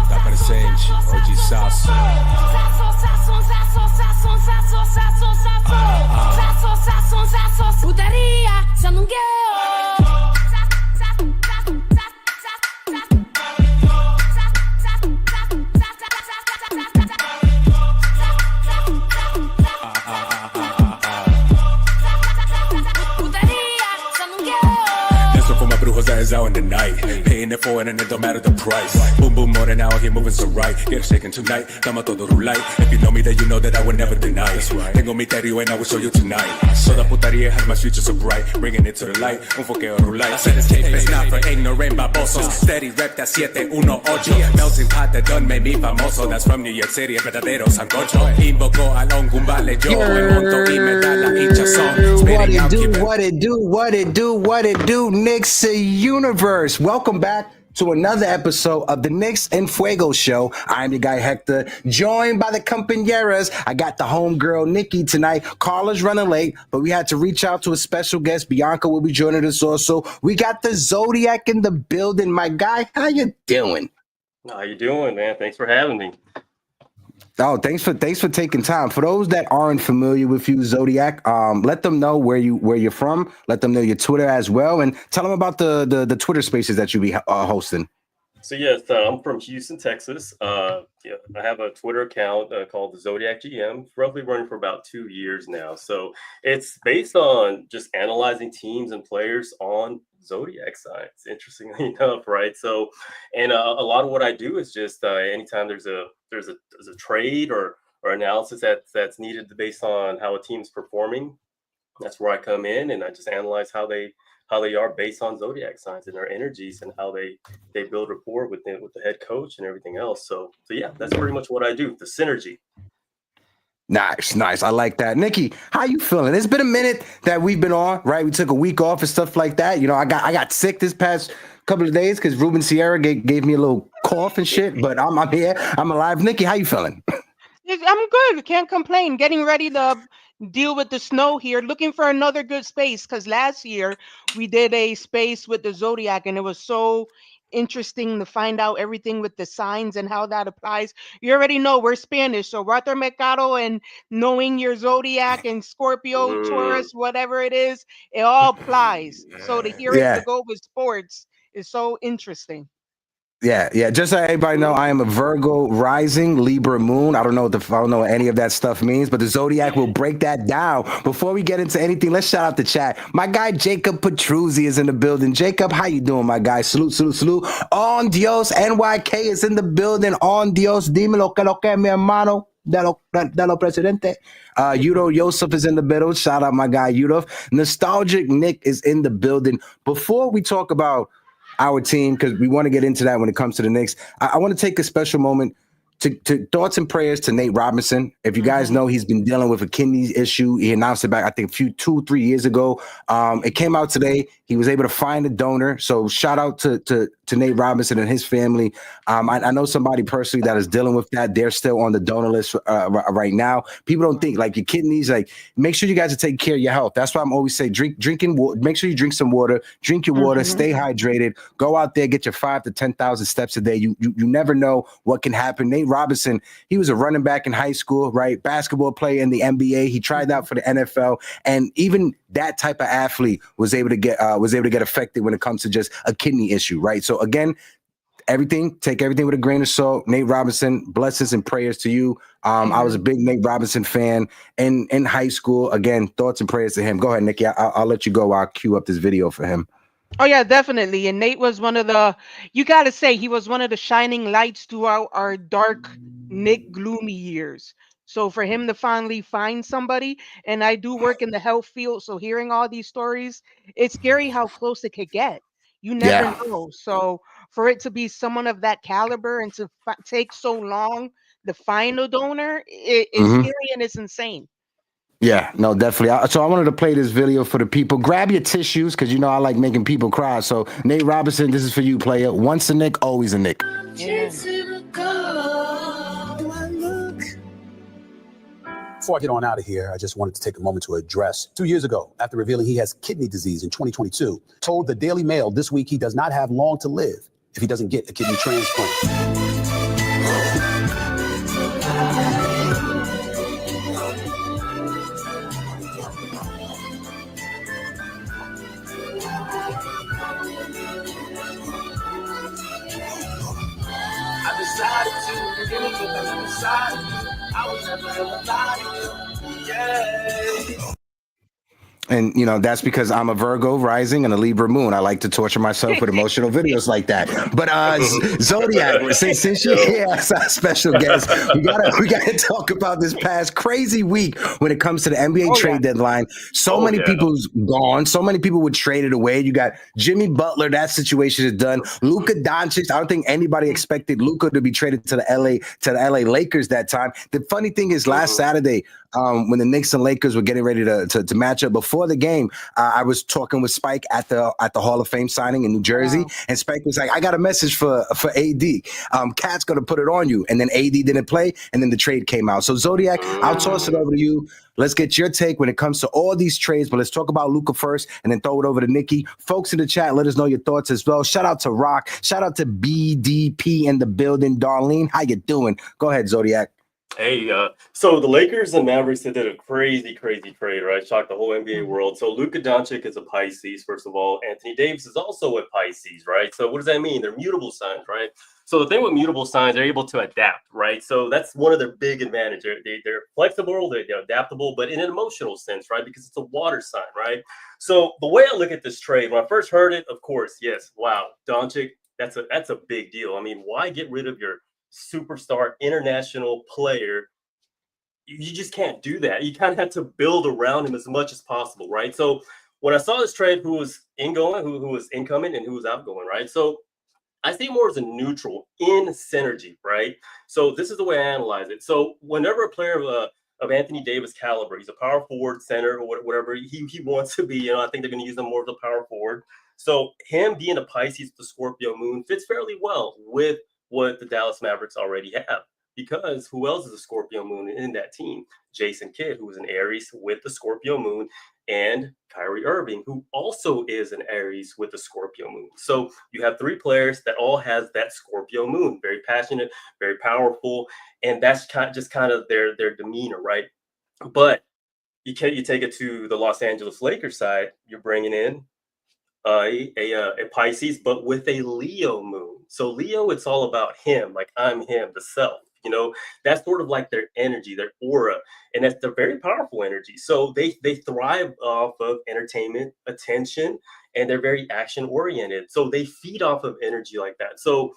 Tá presente, oggi sasso. Putaria, sanungueo. Out in the night, paying it for it and it don't matter the price. Boom boom more than out here moving so right. Get it shaking tonight, dama todo rulay. If you know me, then you know that I would never deny. Tengo mi terio and I will show you tonight. So the putaria has my future so bright, bringing it to the light. Un foqueo rulay. I said this tape is not for ignorant babosos. Steady rep that 718. Melting pot that done made me famoso. That's from New York City, el verdadero sancocho. Invoco al ongumbale yo. Me monto y me da la hinchazón. What it do, Knicks Universe. Welcome back to another episode of the KnicksEnFuego show. I'm your guy Hector, joined by the compañeras. I got the homegirl Nikki tonight. Karla's running late, but we had to reach out to a special guest. Bianca will be joining us also. We got the Zodiac in the building. My guy, how you doing? How you doing, man? Thanks for having me. Oh, thanks for taking time. For those that aren't familiar with you, Zodiac, let them know where you're from. Let them know your Twitter as well, and tell them about the Twitter Spaces that you'll be hosting. So yes, I'm from Houston, Texas. I have a Twitter account called the Zodiac GM. Roughly running for about 2 years now. So it's based on just analyzing teams and players on zodiac signs. Interestingly enough, right? So, and a lot of what I do is just anytime there's a trade or analysis that's needed based on how a team's performing, that's where I come in and I just analyze how they are based on zodiac signs and their energies and how they build rapport with the head coach and everything else. So yeah, that's pretty much what I do. The synergy. Nice. I like that. Nikki, how you feeling? It's been a minute that we've been on, right? We took a week off and stuff like that. You know, I got sick this past couple of days because Ruben Sierra gave me a little cough and shit, but I'm here. I'm alive. Nikki, how you feeling? I'm good. Can't complain. Getting ready to deal with the snow here. Looking for another good space because last year we did a space with the Zodiac and it was so interesting to find out everything with the signs and how that applies. You already know we're Spanish, so Walter Mercado and knowing your Zodiac and Scorpio, Taurus, whatever it is, it all applies. So to hear it to go with sports is so interesting. Yeah. Just so everybody know, I am a Virgo rising, Libra moon. I don't know what any of that stuff means, but the Zodiac will break that down. Before we get into anything, let's shout out the chat. My guy Jacob Petruzzi is in the building. Jacob, how you doing, my guy? Salute. On Dios, NYK is in the building. On Dios, dime lo que mi hermano. Dalo presidente. Yudo Yosef is in the middle. Shout out my guy Yudo. Nostalgic Nick is in the building. Before we talk about our team, because we want to get into that when it comes to the Knicks, I want to take a special moment to thoughts and prayers to Nate Robinson. If you guys know, he's been dealing with a kidney issue. He announced it back, I think, 2-3 years ago. It came out today. He was able to find a donor. So shout out to Nate Robinson and his family. I know somebody personally that is dealing with that. They're still on the donor list right now. People don't think like your kidneys, like make sure you guys are taking care of your health. That's why I'm always say drinking water. Make sure you drink some water, drink your water, stay hydrated, go out there, get your 5,000 to 10,000 steps a day. You never know what can happen. Nate Robinson, he was a running back in high school, right? Basketball player in the NBA. He tried out for the NFL, and even that type of athlete was able to get affected when it comes to just a kidney issue, right? So again, take everything with a grain of salt. Nate Robinson, blessings and prayers to you. I was a big Nate Robinson fan in high school. Again, thoughts and prayers to him. Go ahead, Nikki. I'll let you go. I'll cue up this video for him. Oh yeah, definitely. And Nate was one of the, you got to say, he was one of the shining lights throughout our dark, Nick gloomy years. So for him to finally find somebody, and I do work in the health field, so hearing all these stories, it's scary how close it could get. You never know. So for it to be someone of that caliber and to take so long to find a donor, it's scary and it's insane. Yeah, no, definitely. So I wanted to play this video for the people. Grab your tissues, because you know I like making people cry. So Nate Robinson, this is for you, player. Once a Nick, always a Nick. Yeah. Before I get on out of here, I just wanted to take a moment to address 2 years ago, after revealing he has kidney disease in 2022, told the Daily Mail this week he does not have long to live if he doesn't get a kidney transplant. I decided to give it because I decided I was never ever lie to you. Yeah. And, you know, that's because I'm a Virgo rising and a Libra moon. I like to torture myself with emotional videos like that. But Zodiac, since you're here as our special guest, we gotta talk about this past crazy week when it comes to the NBA trade deadline. So many people's gone. So many people were traded away. You got Jimmy Butler. That situation is done. Luka Doncic. I don't think anybody expected Luka to be traded to the LA Lakers that time. The funny thing is, last Saturday, when the Knicks and Lakers were getting ready to match up before the game, I was talking with Spike at the Hall of Fame signing in New Jersey, and Spike was like, "I got a message for AD. Cat's gonna put it on you." And then AD didn't play, and then the trade came out. So Zodiac, I'll toss it over to you. Let's get your take when it comes to all these trades, but let's talk about Luka first and then throw it over to Nikki. Folks in the chat, let us know your thoughts as well. Shout out to Rock. Shout out to BDP in the building. Darlene, how you doing? Go ahead, Zodiac. Hey, so the Lakers and Mavericks did a crazy trade, right? Shocked the whole NBA world. So Luka Doncic is a Pisces, first of all. Anthony Davis is also a Pisces, right? So what does that mean? They're mutable signs, right? So the thing with mutable signs, they're able to adapt, right? So that's one of their big advantages. They're flexible, they're adaptable, but in an emotional sense, right? Because it's a water sign, right? So the way I look at this trade, when I first heard it, of course, yes, wow, Doncic, that's a big deal. I mean, why get rid of your superstar international player? You just can't do that. You kind of have to build around him as much as possible, right? So when I saw this trade, who was ingoing, who was incoming, and who was outgoing, right? So I see more as a neutral in synergy, right? So this is the way I analyze it. So whenever a player of Anthony Davis caliber, he's a power forward, center, or whatever he wants to be, you know, I think they're going to use him more as a power forward. So him being a Pisces, the Scorpio moon, fits fairly well with what the Dallas Mavericks already have, because who else is a Scorpio moon in that team? Jason Kidd, who is an Aries with the Scorpio moon, and Kyrie Irving, who also is an Aries with the Scorpio moon. So you have three players that all has that Scorpio moon, very passionate, very powerful, and that's kind of their demeanor, right? But you take it to the Los Angeles Lakers side, you're bringing in a Pisces, but with a Leo moon. So Leo, it's all about him, like I'm him, the self. You know, that's sort of like their energy, their aura, and that's their very powerful energy. So they thrive off of entertainment, attention, and they're very action oriented. So they feed off of energy like that. So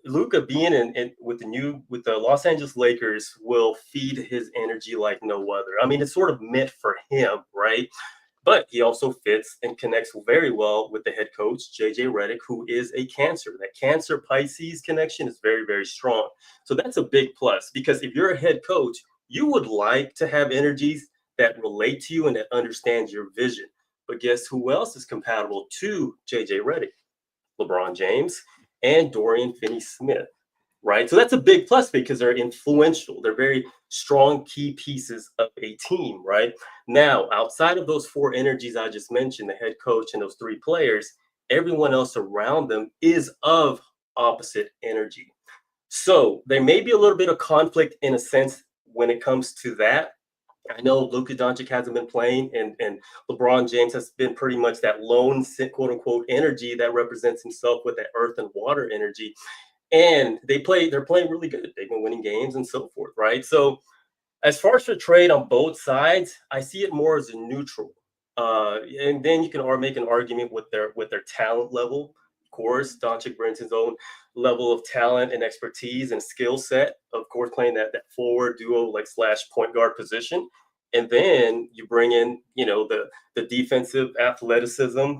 Luka being in with the Los Angeles Lakers will feed his energy like no other. I mean, it's sort of meant for him, right? But he also fits and connects very well with the head coach, JJ Redick, who is a Cancer. That Cancer Pisces connection is very, very strong. So that's a big plus, because if you're a head coach, you would like to have energies that relate to you and that understands your vision. But guess who else is compatible to JJ Redick? LeBron James and Dorian Finney-Smith. Right. So that's a big plus, because they're influential. They're very strong key pieces of a team. Right now, outside of those four energies I just mentioned, the head coach and those three players, everyone else around them is of opposite energy. So there may be a little bit of conflict in a sense when it comes to that. I know Luka Doncic hasn't been playing, and LeBron James has been pretty much that lone, quote unquote, energy that represents himself with that earth and water energy. And they're playing really good. They've been winning games and so forth, right? So as far as the trade on both sides, I see it more as a neutral. And then you can make an argument with their talent level. Of course, Doncic brings his own level of talent and expertise and skill set, of course, playing that forward duo / point guard position. And then you bring in, you know, the defensive athleticism,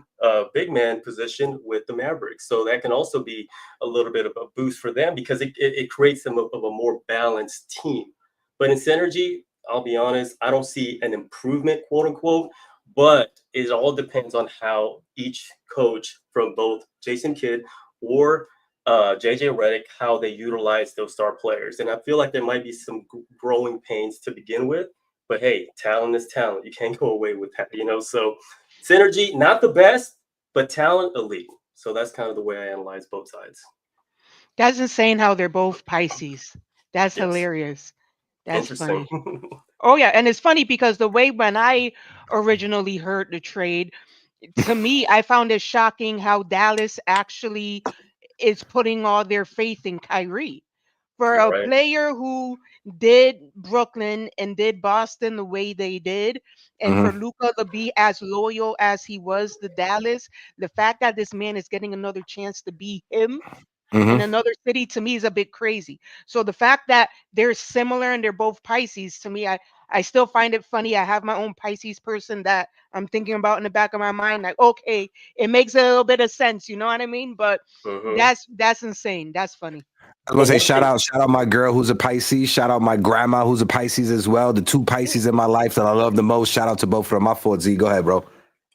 big man position with the Mavericks. So that can also be a little bit of a boost for them, because it creates them of a more balanced team. But in synergy, I'll be honest, I don't see an improvement, quote unquote, but it all depends on how each coach from both Jason Kidd or JJ Redick, how they utilize those star players. And I feel like there might be some growing pains to begin with. But hey, talent is talent. You can't go away with that, So synergy, not the best, but talent elite. So that's kind of the way I analyze both sides. That's insane how they're both Pisces. That's Yes. hilarious. That's Interesting. funny. Oh yeah, and it's funny because the way when I originally heard the trade, to me, I found it shocking how Dallas actually is putting all their faith in Kyrie. For You're a right. player who did Brooklyn and did Boston the way they did, and for Mm-hmm. Luca to be as loyal as he was to Dallas, the fact that this man is getting another chance to be him in Mm-hmm. another city to me is a bit crazy. So the fact that they're similar and they're both Pisces to me, I still find it funny. I have my own Pisces person that I'm thinking about in the back of my mind. Like, okay, it makes a little bit of sense, you know what I mean? But Mm-hmm. that's insane. That's funny. I was But gonna say one thing, shout out my girl who's a Pisces. Shout out my grandma who's a Pisces as well. The two Pisces in my life that I love the most. Shout out to both of them. My fault, Z. Go ahead, bro.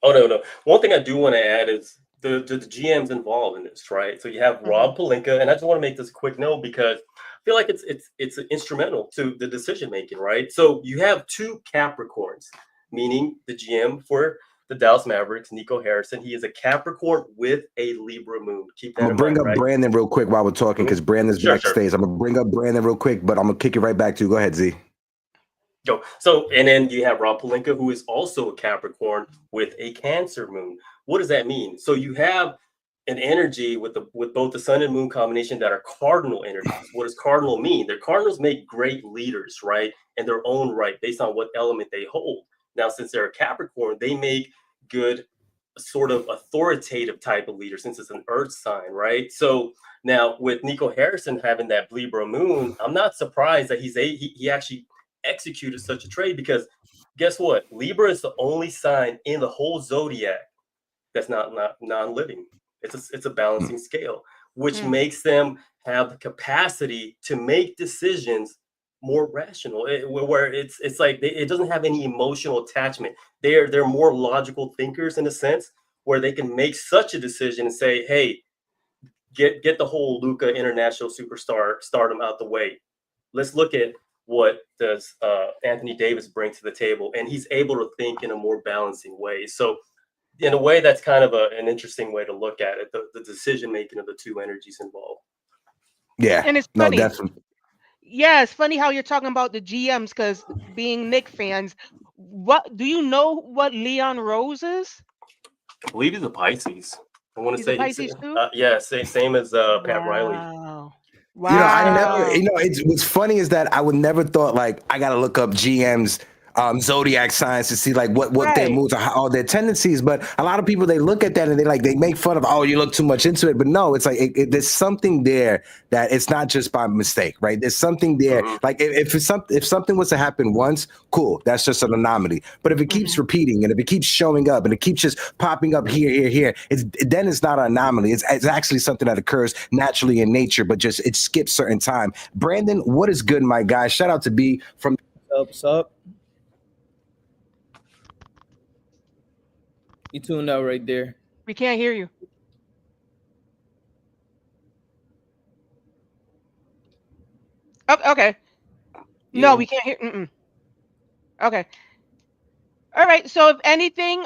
oh no. One thing I do want to add is the GMs involved in this, right? So you have Mhm. Rob Pelinka, and I just want to make this a quick note because I feel like it's instrumental to the decision making, right? So you have two Capricorns, meaning the GM for the Dallas Mavericks, Nico Harrison. He is a Capricorn with a Libra moon. Keep I'm that gonna in bring mind, up right? Brandon real quick while we're talking Mhm. because Brandon's Sure, backstage. sure. I'm gonna bring up Brandon real quick, but I'm gonna kick it right back to you. Go ahead, Z. Go. So, and then you have Rob Pelinka, who is also a Capricorn with a Cancer moon. What does that mean? So you have an energy with both the Sun and Moon combination that are cardinal energies. What does cardinal mean? Their cardinals make great leaders, right? In their own right, based on what element they hold. Now, since they're a Capricorn, they make good sort of authoritative type of leader since it's an earth sign, right? So now with Nico Harrison having that Libra moon, I'm not surprised that he actually executed such a trade because guess what? Libra is the only sign in the whole zodiac that's not non-living. It's a balancing scale, which Mm. makes them have the capacity to make decisions more rational. Where it's like it doesn't have any emotional attachment. They're more logical thinkers in a sense where they can make such a decision and say, "Hey, get the whole Luca international superstar stardom out the way. Let's look at what does Anthony Davis bring to the table," and he's able to think in a more balancing way. So in a way, that's kind of an interesting way to look at it, the decision making of the two energies involved. Yeah, And it's no, funny. definitely. Yeah, it's funny how you're talking about the GMs because being Nick fans, what do you know what Leon Rose is? I believe he's a Pisces. I want to He's a say it's Pisces too? yeah, same as Pat Riley. Wow. I never, Wow. it's what's funny is that I would never thought like I gotta look up GM's zodiac signs to see like what their Right. moods are, how their tendencies. But a lot of people they look at that and they make fun of, oh, you look too much into it. But no, it's like there's something there that it's not just by mistake, right? There's something there. Mhm. Like if something was to happen once, cool, that's just an anomaly. But if it keeps Mhm. repeating and if it keeps showing up and it keeps just popping up here, then it's not an anomaly. It's actually something that occurs naturally in nature, but just it skips certain time. Brandon, what is good, my guy? Shout out to B from What's up? You tuned out right there. We can't hear you. Okay. No, Yeah. we can't hear. Mm-mm. Okay. All right. So, if anything,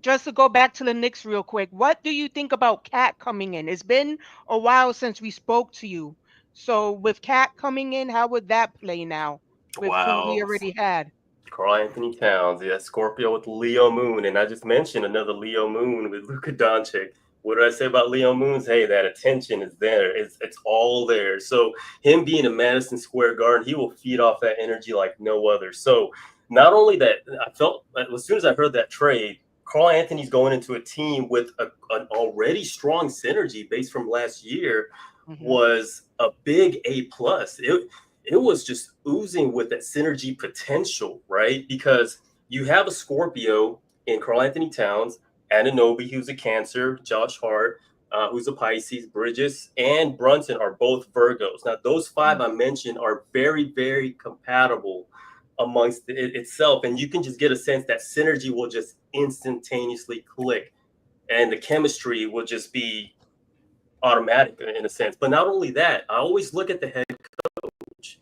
just to go back to the Knicks real quick, what do you think about Cat coming in? It's been a while since we spoke to you. So, with Cat coming in, how would that play now with who we Wow. already had? Carl Anthony Towns, yeah, Scorpio with Leo Moon, and I just mentioned another Leo Moon with Luka Doncic. What did I say about Leo Moons? Hey, that attention is there. It's all there. So him being in Madison Square Garden, he will feed off that energy like no other. So not only that, I felt as soon as I heard that trade, Carl Anthony's going into a team with an already strong synergy based from last year Hmm. was a big A plus. It was just oozing with that synergy potential, right? Because you have a Scorpio in Carl Anthony Towns, Ananobi, who's a Cancer, Josh Hart, who's a Pisces, Bridges, and Brunson are both Virgos. Now, those five I mentioned are very, very compatible amongst itself. And you can just get a sense that synergy will just instantaneously click and the chemistry will just be automatic in a sense. But not only that, I always look at the head coach.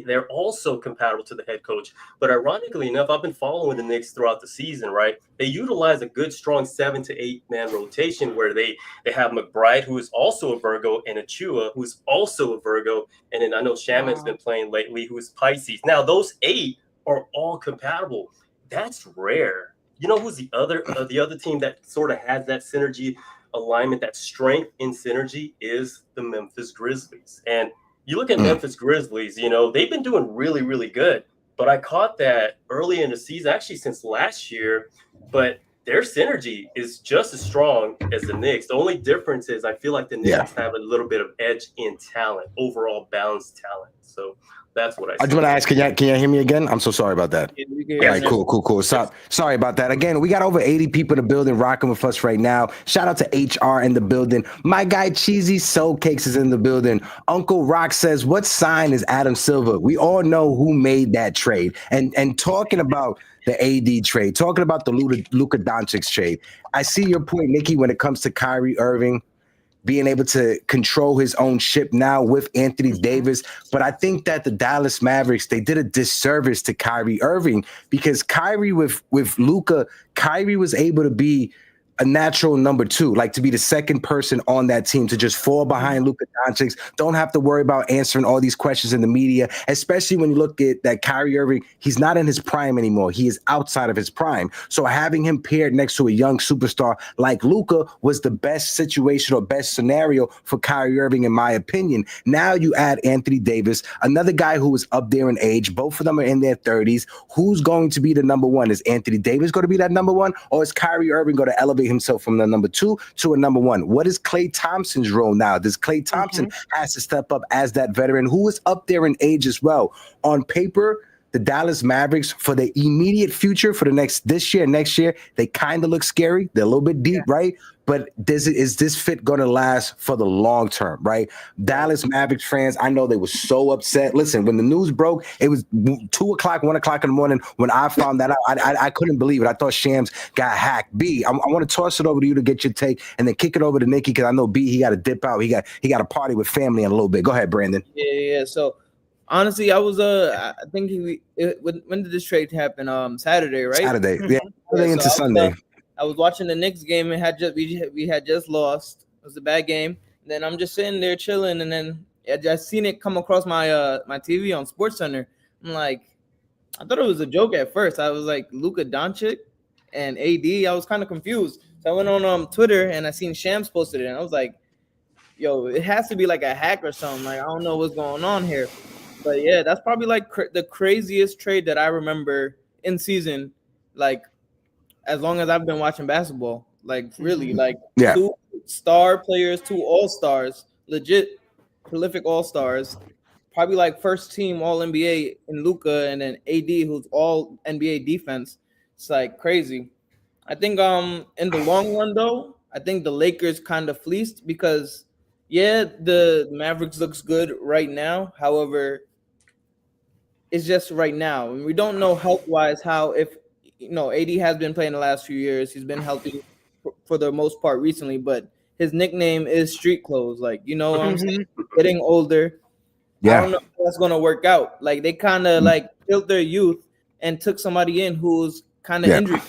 They're also compatible to the head coach. But ironically enough, I've been following the Knicks throughout the season, right? They utilize a good, strong 7 to 8 man rotation where they have McBride, who is also a Virgo, and Achua, who's also a Virgo. And then I know Shaman's been playing lately, who is Pisces. Now, those 8 are all compatible. That's rare. You know who's the other team that sort of has that synergy alignment, that strength in synergy, is the Memphis Grizzlies. And you look at Memphis Grizzlies, you know, they've been doing really, really good. But I caught that early in the season, actually since last year. But their synergy is just as strong as the Knicks. The only difference is I feel like the Knicks have a little bit of edge in talent, overall balanced talent. So that's what I just want to ask, can you hear me again? I'm so sorry about that. Yeah, all right, cool. Sorry about that. Again, we got over 80 people in the building rocking with us right now. Shout out to HR in the building. My guy Cheesy Soul Cakes is in the building. Uncle Rock says, what sign is Adam Silver? We all know who made that trade. And talking about the AD trade, talking about the Luka Doncic trade, I see your point, Nikki, when it comes to Kyrie Irving being able to control his own ship now with Anthony Davis. But I think that the Dallas Mavericks, they did a disservice to Kyrie Irving, because Kyrie with Luka, Kyrie was able to be a natural number 2, like to be the second person on that team, to just fall behind Luka Doncic. Don't have to worry about answering all these questions in the media, especially when you look at that Kyrie Irving, he's not in his prime anymore. He is outside of his prime. So having him paired next to a young superstar like Luka was the best situation or best scenario for Kyrie Irving, in my opinion. Now you add Anthony Davis, another guy who is up there in age. Both of them are in their 30s. Who's going to be the number 1? Is Anthony Davis going to be that number 1, or is Kyrie Irving going to elevate himself from the number 2 to a number 1? What is Klay Thompson's role now? Does Klay Thompson has to step up as that veteran who is up there in age as well? On paper, the Dallas Mavericks, for the immediate future, for this year, next year, they kind of look scary. They're a little bit deep, right? But is this fit going to last for the long term, right? Dallas Mavericks fans, I know they were so upset. Listen, when the news broke, it was 2 o'clock, 1 o'clock in the morning when I found that out. I couldn't believe it. I thought Shams got hacked. B, I want to toss it over to you to get your take, and then kick it over to Nikki, because I know B, he got to dip out. He got a party with family in a little bit. Go ahead, Brandon. Yeah. So honestly, I was I think when did this trade happen? Saturday, right? Saturday. Yeah. Saturday into Sunday. I was watching the Knicks game and we had just lost. It was a bad game. And then I'm just sitting there chilling, and then I just seen it come across my my TV on SportsCenter. I'm like, I thought it was a joke at first. I was like, Luka Doncic and AD. I was kind of confused. So I went on Twitter and I seen Shams posted it, and I was like, yo, it has to be like a hack or something. Like, I don't know what's going on here. But yeah, that's probably like the craziest trade that I remember in season, like, as long as I've been watching basketball. Like, really, like 2 star players, 2 all-stars, legit prolific all-stars, probably like first team all-NBA in Luka, and then AD, who's all NBA defense. It's like crazy. I think in the long run though, I think the Lakers kind of fleeced, because the Mavericks looks good right now. However, it's just right now, and we don't know health-wise how, if AD has been playing the last few years. He's been healthy for the most part recently, but his nickname is Street Clothes. Like, what I'm saying? Getting older. I don't know if that's going to work out. Like, they kind of like killed their youth and took somebody in who's kind of injured.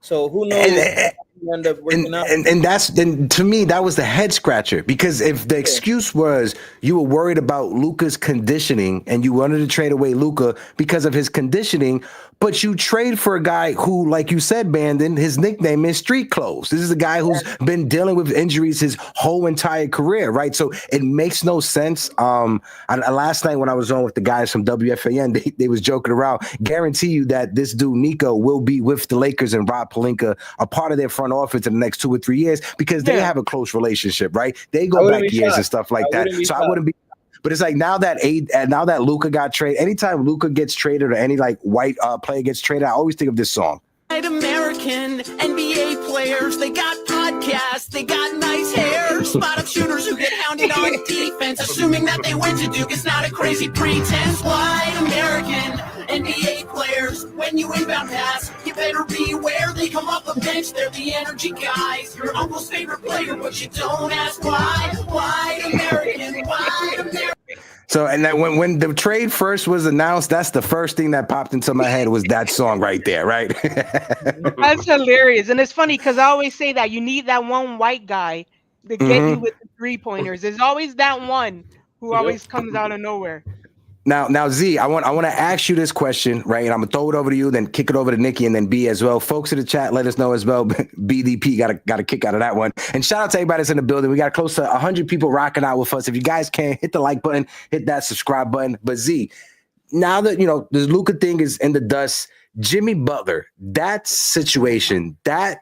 So who knows? End up working out. And to me, that was the head scratcher, because if the excuse was you were worried about Luka's conditioning and you wanted to trade away Luka because of his conditioning, but you trade for a guy who, like you said, Bandon, his nickname is Street Clothes. This is a guy who's been dealing with injuries his whole entire career, right? So it makes no sense. Last night when I was on with the guys from WFAN, they was joking around. Guarantee you that this dude Nico will be with the Lakers and Rob Pelinka, a part of their front office in the next 2 or 3 years, because they have a close relationship, right? They go back years and stuff like that. So I wouldn't be. But it's like now that Luka got traded, anytime Luka gets traded or any like white player gets traded, I always think of this song. White American NBA players, they got podcasts, they got nice hair. Spot up shooters who get hounded on defense, assuming that they went to Duke. It's not a crazy pretense. White American NBA players, when you inbound pass, you better beware. They come off the bench, they're the energy guys. Your uncle's favorite player, but you don't ask why. White American, white American. So, and that when the trade first was announced, that's the first thing that popped into my head was that song right there, right? That's hilarious. And it's funny because I always say that you need that one white guy to get you with the 3-pointers. There's always that one who always comes out of nowhere. Now, Z, I want to ask you this question, right? And I'm gonna throw it over to you, then kick it over to Nikki, and then B as well. Folks in the chat, let us know as well. BDP got a kick out of that one. And shout out to everybody that's in the building. We got close to 100 people rocking out with us. If you guys can, hit the like button, hit that subscribe button. But Z, now that the Luka thing is in the dust, Jimmy Butler, that situation, that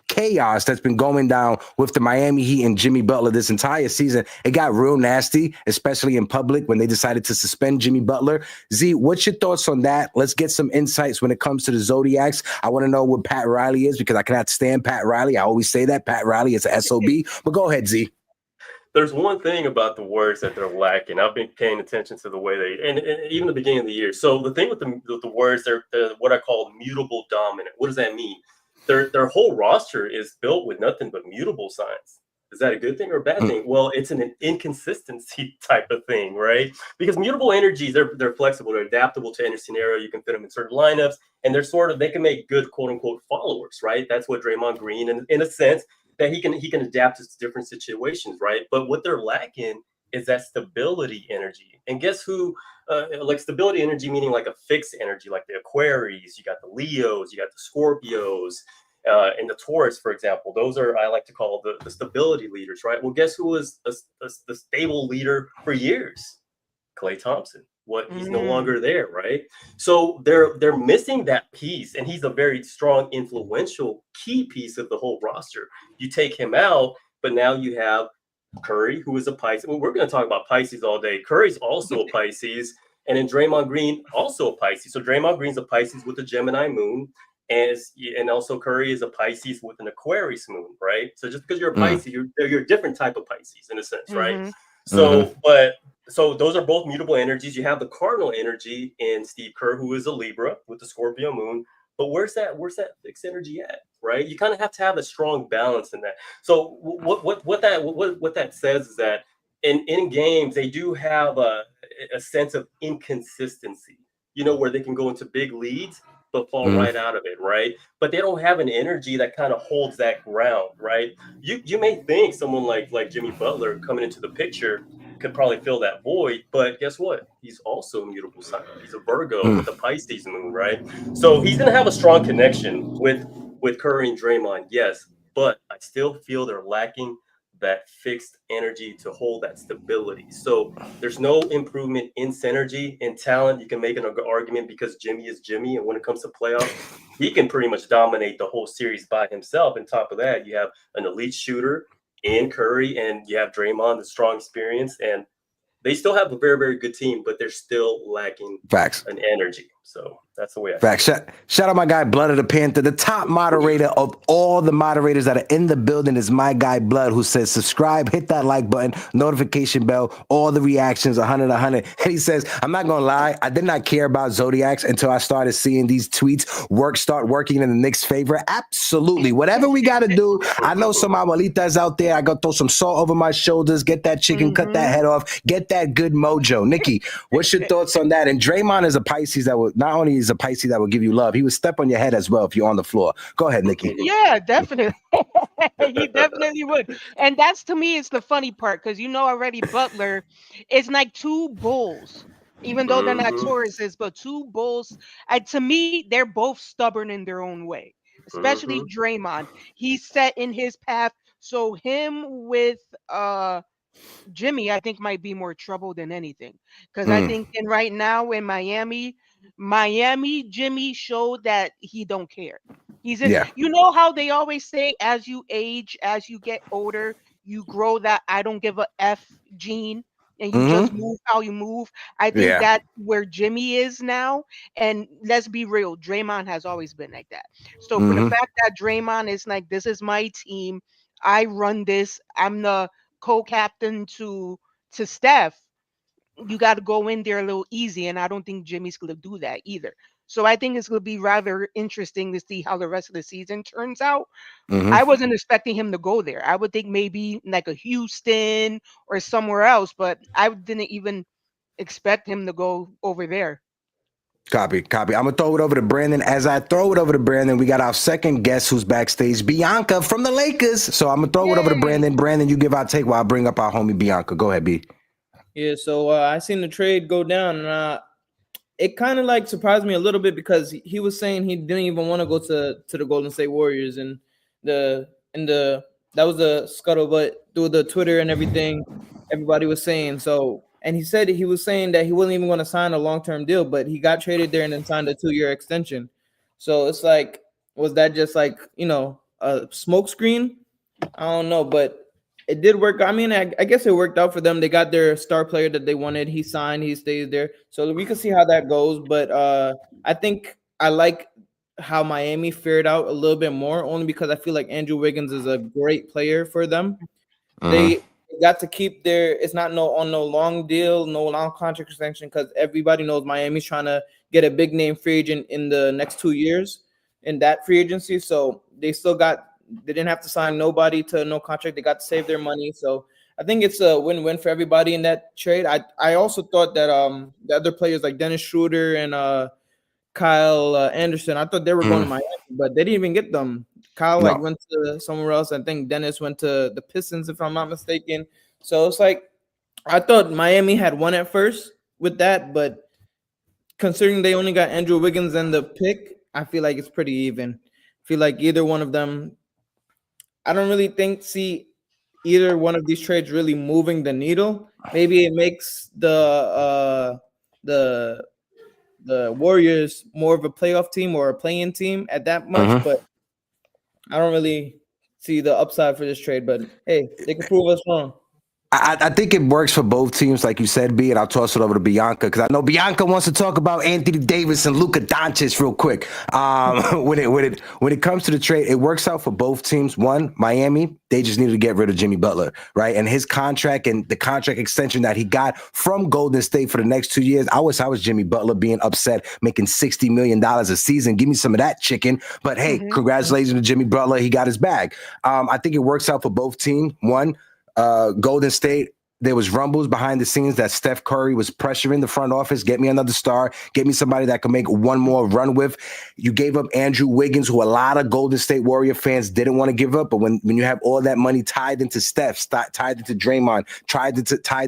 chaos that's been going down with the Miami Heat and Jimmy Butler this entire season, it got real nasty, especially in public when they decided to suspend Jimmy Butler. Z, what's your thoughts on that? Let's get some insights when it comes to the Zodiacs. I want to know what Pat Riley is because I cannot stand Pat Riley. I always say that. Pat Riley is an SOB. But go ahead, Z. There's one thing about the words that they're lacking. I've been paying attention to the way they, and even the beginning of the year. So the thing with the words, they're what I call mutable dominant. What does that mean? Their whole roster is built with nothing but mutable signs. Is that a good thing or a bad thing? Well, it's an inconsistency type of thing, right? Because mutable energies, they're flexible, they're adaptable to any scenario. You can fit them in certain lineups, and they can make good quote unquote followers, right? That's what Draymond Green, and in a sense, that he can adapt to different situations, right? But what they're lacking is that stability energy. And guess who? Like stability energy, meaning like a fixed energy, like the Aquarius, you got the Leos, you got the Scorpios, and the Taurus, for example. Those are, I like to call the stability leaders, right? Well, guess who was the stable leader for years? Klay Thompson. He's no longer there, right? So they're missing that piece, and he's a very strong, influential, key piece of the whole roster. You take him out, but now you have Curry, who is a Pisces. Well, we're going to talk about Pisces all day. Curry's also a Pisces, and then Draymond Green also a Pisces. So Draymond Green's a Pisces with a Gemini moon, and also Curry is a Pisces with an Aquarius moon, right? So just because you're a Pisces, you're a different type of Pisces in a sense, right? So, so those are both mutable energies. You have the cardinal energy in Steve Kerr, who is a Libra with the Scorpio moon. But where's that fixed energy at, right? You kind of have to have a strong balance in that. So what that says is that in games they do have a sense of inconsistency, where they can go into big leads but fall right out of it, right? But they don't have an energy that kind of holds that ground, right? You may think someone like Jimmy Butler coming into the picture could probably fill that void, but guess what? He's also a mutable sign. He's a Virgo with a Pisces moon, right? So he's gonna have a strong connection with Curry and Draymond, yes, but I still feel they're lacking that fixed energy to hold that stability. So there's no improvement in synergy and talent. You can make an argument because Jimmy is Jimmy, and when it comes to playoffs, he can pretty much dominate the whole series by himself. On top of that, you have an elite shooter in Curry, and you have Draymond, the strong experience, and they still have a very, very good team, but they're still lacking an energy. So that's the way I feel. Facts. Shout out my guy Blood of the Panther. The top moderator of all the moderators that are in the building is my guy Blood, who says subscribe, hit that like button, notification bell, all the reactions, 100. And he says, I'm not gonna lie, I did not care about Zodiacs until I started seeing these tweets start working in the Knicks' favor. Absolutely. Whatever we gotta do. I know some abuelitas out there. I gotta throw some salt over my shoulders, get that chicken, cut that head off, get that good mojo. Nikki, what's your thoughts on that? And Draymond is a Pisces that would not only is a Pisces that will give you love, he would step on your head as well if you're on the floor. Go ahead, Nikki. Yeah, definitely. He definitely would. And that's, to me, it's the funny part, because already Butler is like two bulls, even though they're not Tauruses, but two bulls. To me, they're both stubborn in their own way, especially Draymond. He's set in his path. So him with Jimmy, I think, might be more trouble than anything, because I think right now in Miami, Jimmy showed that he don't care. He's in, how they always say, as you age, as you get older, you grow that I don't give a F gene, and you just move how you move. I think that's where Jimmy is now. And let's be real, Draymond has always been like that. So for the fact that Draymond is like, this is my team, I run this, I'm the co-captain to Steph. you got to go in there a little easy, and I don't think Jimmy's going to do that either. So I think it's going to be rather interesting to see how the rest of the season turns out. Mhm. I wasn't expecting him to go there. I would think maybe like a Houston or somewhere else, but I didn't even expect him to go over there. Copy. I'm gonna throw it over to Brandon. As I throw it over to Brandon, we got our second guest who's backstage, Bianca from the Lakers. So I'm gonna throw it over to Brandon. Brandon, you give our take while I bring up our homie Bianca. Go ahead, B. Yeah, so I seen the trade go down, and it kind of like surprised me a little bit because he was saying he didn't even want to go to the Golden State Warriors, and that was the scuttlebutt through the Twitter and everything. Everybody was saying so, and he said he was saying that he wasn't even going to sign a long-term deal, but he got traded there and then signed a 2-year extension. So it's like, was that just like, you know, a smokescreen? I don't know, but it did work. I mean, I guess it worked out for them. They got their star player that they wanted. He signed. He stays there. So we can see how that goes. But I think I like how Miami fared out a little bit more, only because I feel like Andrew Wiggins is a great player for them. They got to keep their. It's not no long deal, no long contract extension, because everybody knows Miami's trying to get a big name free agent in the next 2 years in that free agency. So they still got. They didn't have to sign nobody to no contract. They got to save their money. So I think it's a win-win for everybody in that trade. I also thought that the other players like Dennis Schroeder and Kyle Anderson, I thought they were going to Miami, but they didn't even get them. Kyle went to somewhere else. I think Dennis went to the Pistons, if I'm not mistaken. So it's like I thought Miami had won at first with that, but considering they only got Andrew Wiggins and the pick, I feel like it's pretty even. I feel like either one of them. I don't really see either one of these trades really moving the needle. Maybe it makes the Warriors more of a playoff team or a play-in team at that much, but I don't really see the upside for this trade. But hey, they can prove us wrong. I think it works for both teams, like you said, B, and I'll toss it over to Bianca because I know Bianca wants to talk about Anthony Davis and Luka Doncic real quick. When it comes to the trade, it works out for both teams. One, Miami, they just needed to get rid of Jimmy Butler, right? And his contract and the contract extension that he got from Golden State for the next 2 years. I wish I was Jimmy Butler being upset, making $60 million a season. Give me some of that chicken. But hey, congratulations to Jimmy Butler. He got his bag. I think it works out for both teams. One, Golden State, there was rumbles behind the scenes that Steph Curry was pressuring the front office, get me another star, get me somebody that can make one more run with. You gave up Andrew Wiggins, who a lot of Golden State Warrior fans didn't want to give up, but when you have all that money tied into Steph, tied into Draymond, tied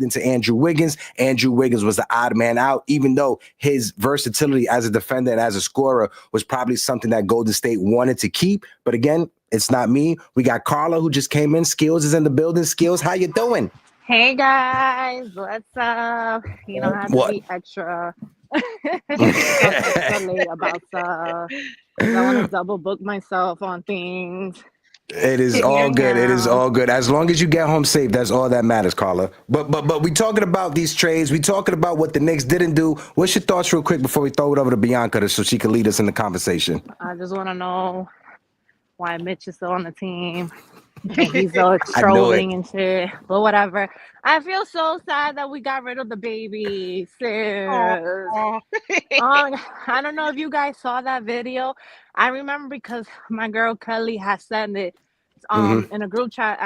into Andrew Wiggins was the odd man out, even though his versatility as a defender and as a scorer was probably something that Golden State wanted to keep. But again, it's not me. We got Karla, who just came in. Skills is in the building. Skills, how you doing? Hey guys, what's up? You know, I have to be extra late about stuff. I want to double book myself on things. It is all good. It is all good. As long as you get home safe, that's all that matters, Karla. But we talking about these trades. We talking about what the Knicks didn't do. What's your thoughts real quick before we throw it over to Bianca so she can lead us in the conversation? I just want to know why Mitch is still on the team. He's so trolling and shit, but whatever. I feel so sad that we got rid of the baby, sis. I don't know if you guys saw that video. I remember because my girl Kelly has sent it in a group chat.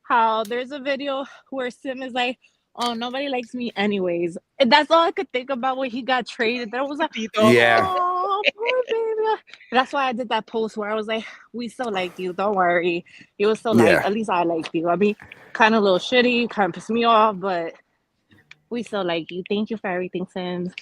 How there's a video where Sim is like, "Oh, nobody likes me anyways." And that's all I could think about when he got traded. There was like, "Oh, poor baby." That's why I did that post where I was like, "We still like you. Don't worry." He was still like, at least I like you. I mean, kind of a little shitty, kind of pissed me off, but we still like you. Thank you for everything, Sims.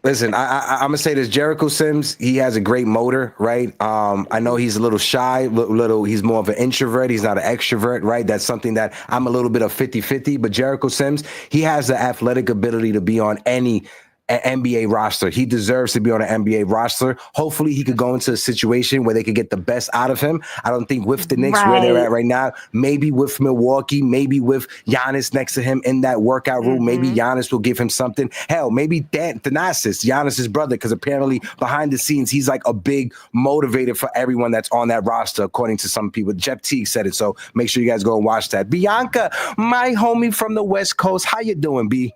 Listen, I'm gonna say this: Jericho Sims, he has a great motor, right? I know he's a little shy, he's more of an introvert. He's not an extrovert, right? That's something that I'm a little bit of 50-50. But Jericho Sims, he has the athletic ability to be on any NBA roster. He deserves to be on an NBA roster. Hopefully he could go into a situation where they could get the best out of him. I don't think with the Knicks where they're at right now, maybe with Milwaukee, maybe with Giannis next to him in that workout room, maybe Giannis will give him something. Hell, maybe Thanasis, Giannis's brother, because apparently behind the scenes, he's like a big motivator for everyone that's on that roster, according to some people. Jeff Teague said it, so make sure you guys go and watch that. Bianca, my homie from the West Coast, how you doing, B?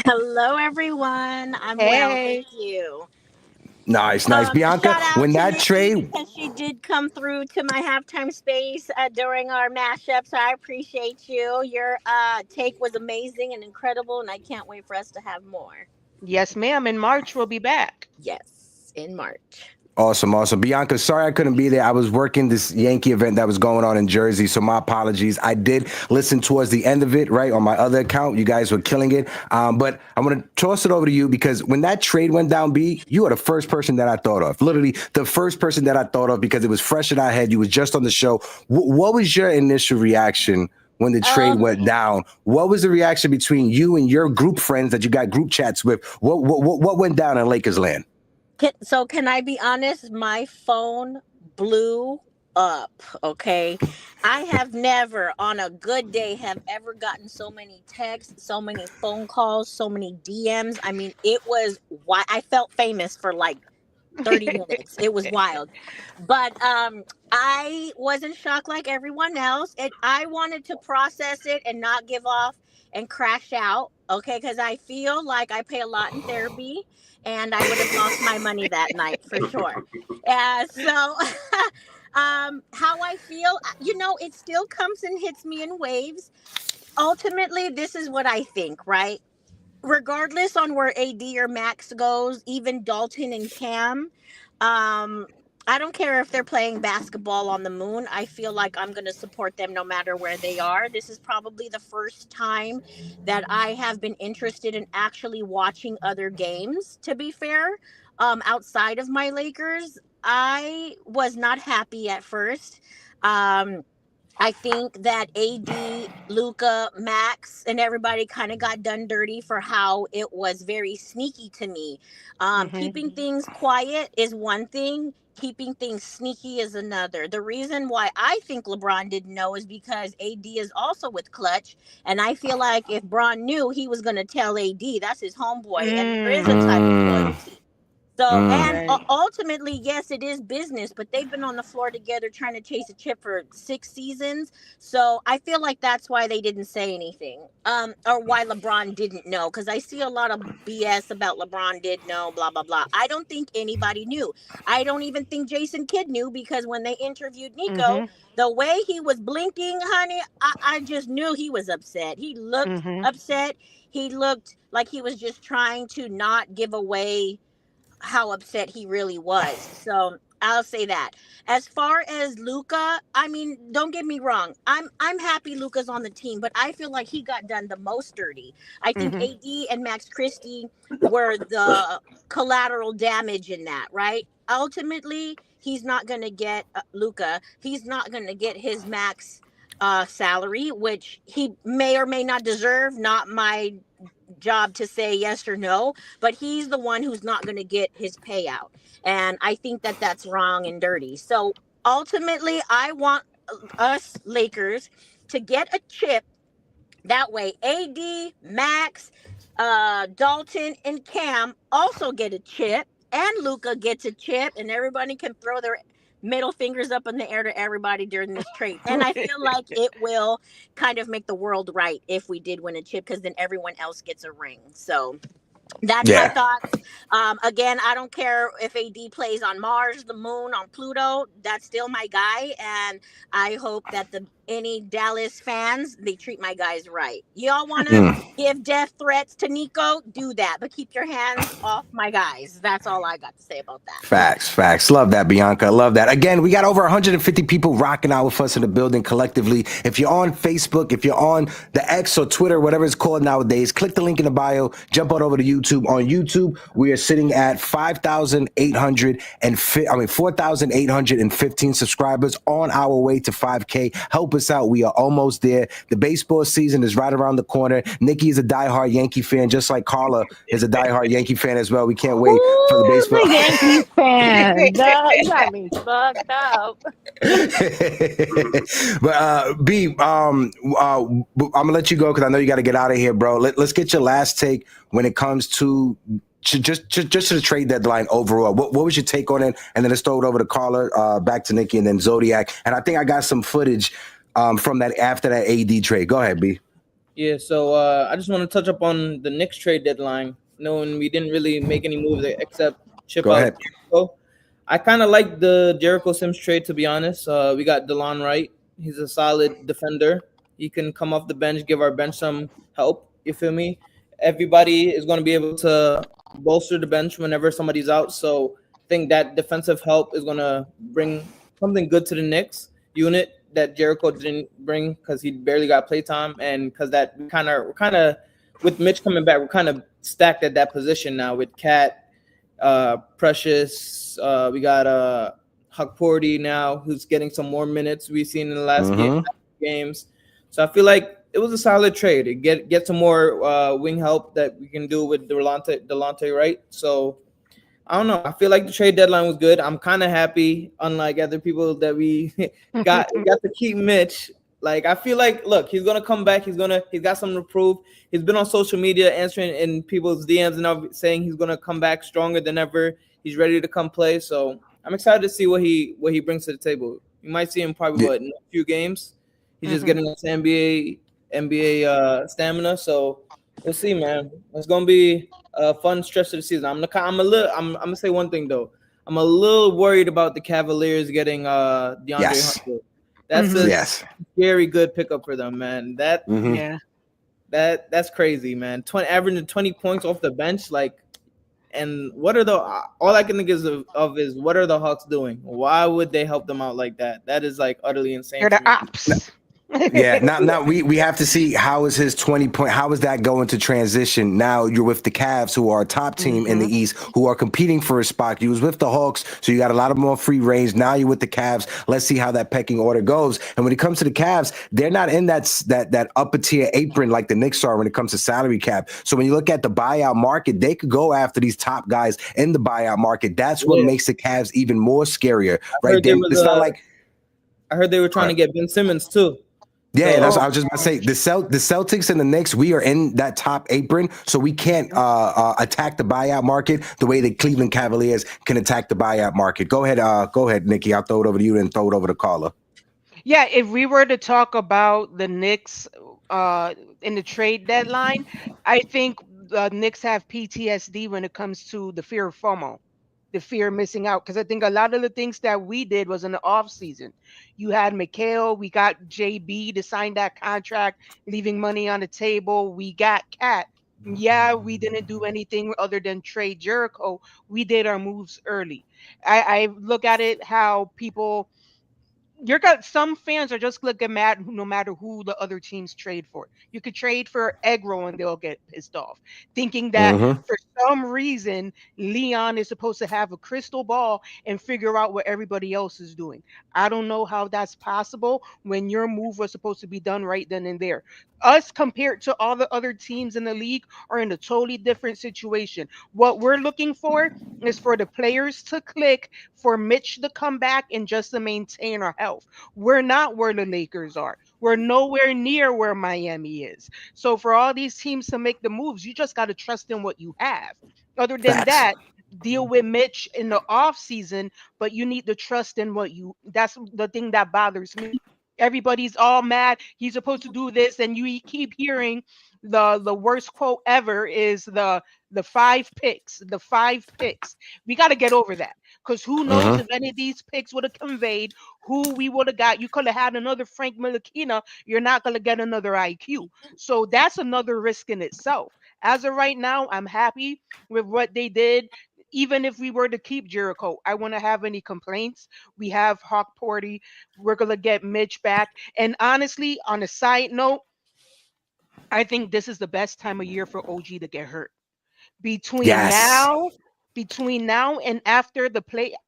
Hello, everyone. I'm well, Hey. thank you. Nice. Bianca, Shout out when to that Nikki trade, because she did come through to my halftime space during our mashup. So I appreciate you. Your take was amazing and incredible, and I can't wait for us to have more. Yes, ma'am. In March, we'll be back. Yes, in March. Awesome. Bianca, sorry I couldn't be there. I was working this Yankee event that was going on in Jersey, so my apologies. I did listen towards the end of it, right, on my other account. You guys were killing it. But I'm going to toss it over to you because when that trade went down, B, you are the first person that I thought of. Literally the first person that I thought of because it was fresh in our head. You was just on the show. What was your initial reaction when the trade went down? What was the reaction between you and your group friends that you got group chats with? What went down in Lakers land? Can I be honest? My phone blew up. Okay, I have never, on a good day, have ever gotten so many texts, so many phone calls, so many DMs. I mean, it was why I felt famous for like 30 minutes. It was wild. But I was in shock like everyone else. I wanted to process it and not give off and crash out. Okay, because I feel like I pay a lot in therapy and I would have lost my money that night for sure. So how I feel, it still comes and hits me in waves. Ultimately, this is what I think, right? Regardless on where AD or Max goes, even Dalton and Cam, I don't care if they're playing basketball on the moon. I feel like I'm going to support them no matter where they are. This is probably the first time that I have been interested in actually watching other games, to be fair, outside of my Lakers. I was not happy at first. I think that AD, Luca, Max, and everybody kind of got done dirty for how it was very sneaky to me. Keeping things quiet is one thing. Keeping things sneaky is another. The reason why I think LeBron didn't know is because AD is also with Clutch. And I feel like if Bron knew, he was going to tell AD. That's his homeboy. And there is a type of loyalty. So, and ultimately, yes, it is business, but they've been on the floor together trying to chase a chip for 6 seasons. So I feel like that's why they didn't say anything, or why LeBron didn't know. Because I see a lot of BS about LeBron did know, blah, blah, blah. I don't think anybody knew. I don't even think Jason Kidd knew, because when they interviewed Nico, the way he was blinking, honey, I just knew he was upset. He looked upset. He looked like he was just trying to not give away how upset he really was. So I'll say that. As far as Luca, I mean, don't get me wrong. I'm happy Luca's on the team, but I feel like he got done the most dirty. I think AD and Max Christie were the collateral damage in that, right? Ultimately, he's not going to get Luca. He's not going to get his max salary, which he may or may not deserve. Not my job to say yes or no, but he's the one who's not going to get his payout, and I think that that's wrong and dirty. So ultimately, I want us Lakers to get a chip. That way AD, Max, Dalton, and Cam also get a chip, and Luca gets a chip, and everybody can throw their middle fingers up in the air to everybody during this trade. And I feel like it will kind of make the world right if we did win a chip, because then everyone else gets a ring. So that's my thoughts. Again, I don't care if AD plays on Mars, the moon, on Pluto. That's still my guy, and I hope that any Dallas fans, they treat my guys right. Y'all want to give death threats to Nico? Do that, but keep your hands off my guys. That's all I got to say about that. Facts. Love that, Bianca. Love that. Again, we got over 150 people rocking out with us in the building collectively. If you're on Facebook, if you're on the X or Twitter, whatever it's called nowadays, click the link in the bio, jump on over to YouTube. On YouTube, we are sitting at 4,815 subscribers, on our way to 5K. Help us out. We are almost there. The baseball season is right around the corner. Nikki is a diehard Yankee fan, just like Karla is a diehard Yankee fan as well. We can't wait for the baseball. I'm a Yankee fan. You got me fucked up. But B, I'm gonna let you go because I know you got to get out of here, bro. Let's get your last take when it comes to just to the trade deadline overall. What was your take on it? And then let's throw it over to Karla, back to Nikki, and then Zodiac. And I think I got some footage from that after that AD trade. Go ahead, B. Yeah, so I just want to touch up on the Knicks trade deadline, knowing we didn't really make any moves except chip Go out ahead. Jericho. I kind of like the Jericho Sims trade, to be honest. We got DeLon Wright. He's a solid defender. He can come off the bench, give our bench some help. You feel me? Everybody is going to be able to bolster the bench whenever somebody's out. So I think that defensive help is going to bring something good to the Knicks unit that Jericho didn't bring because he barely got playtime, and because that we're kind of with Mitch coming back, we're kind of stacked at that position now with Cat, Precious. We got Huck Porty now, who's getting some more minutes we've seen in the last games. So I feel like it was a solid trade. It get some more wing help that we can do with Delonte Wright. So I don't know. I feel like the trade deadline was good. I'm kind of happy, unlike other people that we got to keep Mitch. Like I feel like, look, he's gonna come back. He's got something to prove. He's been on social media answering in people's DMs and saying he's gonna come back stronger than ever. He's ready to come play. So I'm excited to see what he brings to the table. You might see him probably in a few games. He's just getting into NBA stamina. So we'll see, man. It's gonna be a fun stretch of the season. I'm gonna say one thing though. I'm a little worried about the Cavaliers getting DeAndre Hunter. That's a very good pickup for them, man. That's crazy, man. Averaging 20 points off the bench, like. And what are all I can think is what are the Hawks doing? Why would they help them out like that? That is like utterly insane. They're the ops. Yeah, now we have to see how is his 20 point, how is that going to transition? Now you're with the Cavs, who are a top team in the East, who are competing for a spot. You was with the Hawks, so you got a lot of more free range. Now you're with the Cavs. Let's see how that pecking order goes. And when it comes to the Cavs, they're not in that upper tier apron like the Knicks are when it comes to salary cap. So when you look at the buyout market, they could go after these top guys in the buyout market. That's what makes the Cavs even more scarier, right? It's not like I heard they were trying to get Ben Simmons too. Yeah, that's what I was just about to say. The Celtics and the Knicks, we are in that top apron, so we can't attack the buyout market the way the Cleveland Cavaliers can attack the buyout market. Go ahead, Nikki. I'll throw it over to you and throw it over to Karla. Yeah, if we were to talk about the Knicks in the trade deadline, I think the Knicks have PTSD when it comes to the fear of FOMO, the fear of missing out. Because I think a lot of the things that we did was in the off season. You had Mikhail, we got JB to sign that contract, leaving money on the table. We got Cat. Yeah, we didn't do anything other than trade Jericho. We did our moves early. I look at it how people. Some fans are just gonna get mad no matter who the other teams trade for. You could trade for egg roll and they'll get pissed off, thinking that for some reason Leon is supposed to have a crystal ball and figure out what everybody else is doing. I don't know how that's possible when your move was supposed to be done right then and there. Us compared to all the other teams in the league are in a totally different situation. What we're looking for is for the players to click, for Mitch to come back, and just to maintain our health. We're not where the Lakers are. We're nowhere near where Miami is. So for all these teams to make the moves, you just got to trust in what you have. Other than that, deal with Mitch in the off season, but you need to trust in that's the thing that bothers me. Everybody's all mad. He's supposed to do this, and you keep hearing the worst quote ever is the 5 picks. The 5 picks. We got to get over that, because who knows if any of these picks would have conveyed who we would have got. You could have had another Frank Ntilikina. You're not going to get another IQ. So that's another risk in itself. As of right now, I'm happy with what they did. Even if we were to keep Jericho, I wouldn't have any complaints. We have Hawk Porty. We're going to get Mitch back. And honestly, on a side note, I think this is the best time of year for OG to get hurt. Between now and after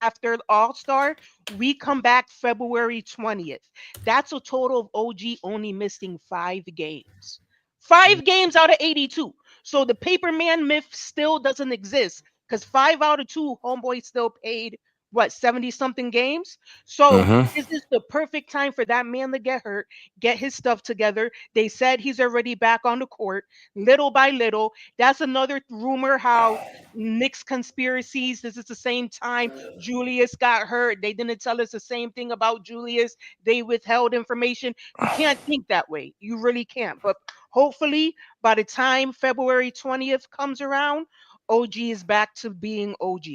after All-Star, we come back February 20th. That's a total of OG only missing 5 games. 5 games out of 82. So the paper man myth still doesn't exist, because 5 out of 2, homeboy still paid what, 70 something games. So Mm-hmm. this is the perfect time for that man to get hurt, get his stuff together. They said he's already back on the court little by little. That's another rumor how Knicks conspiracies. This is the same time Julius got hurt. They didn't tell us the same thing about Julius. They withheld information. You can't think that way. You really can't. But hopefully by the time February 20th comes around, OG is back to being OG.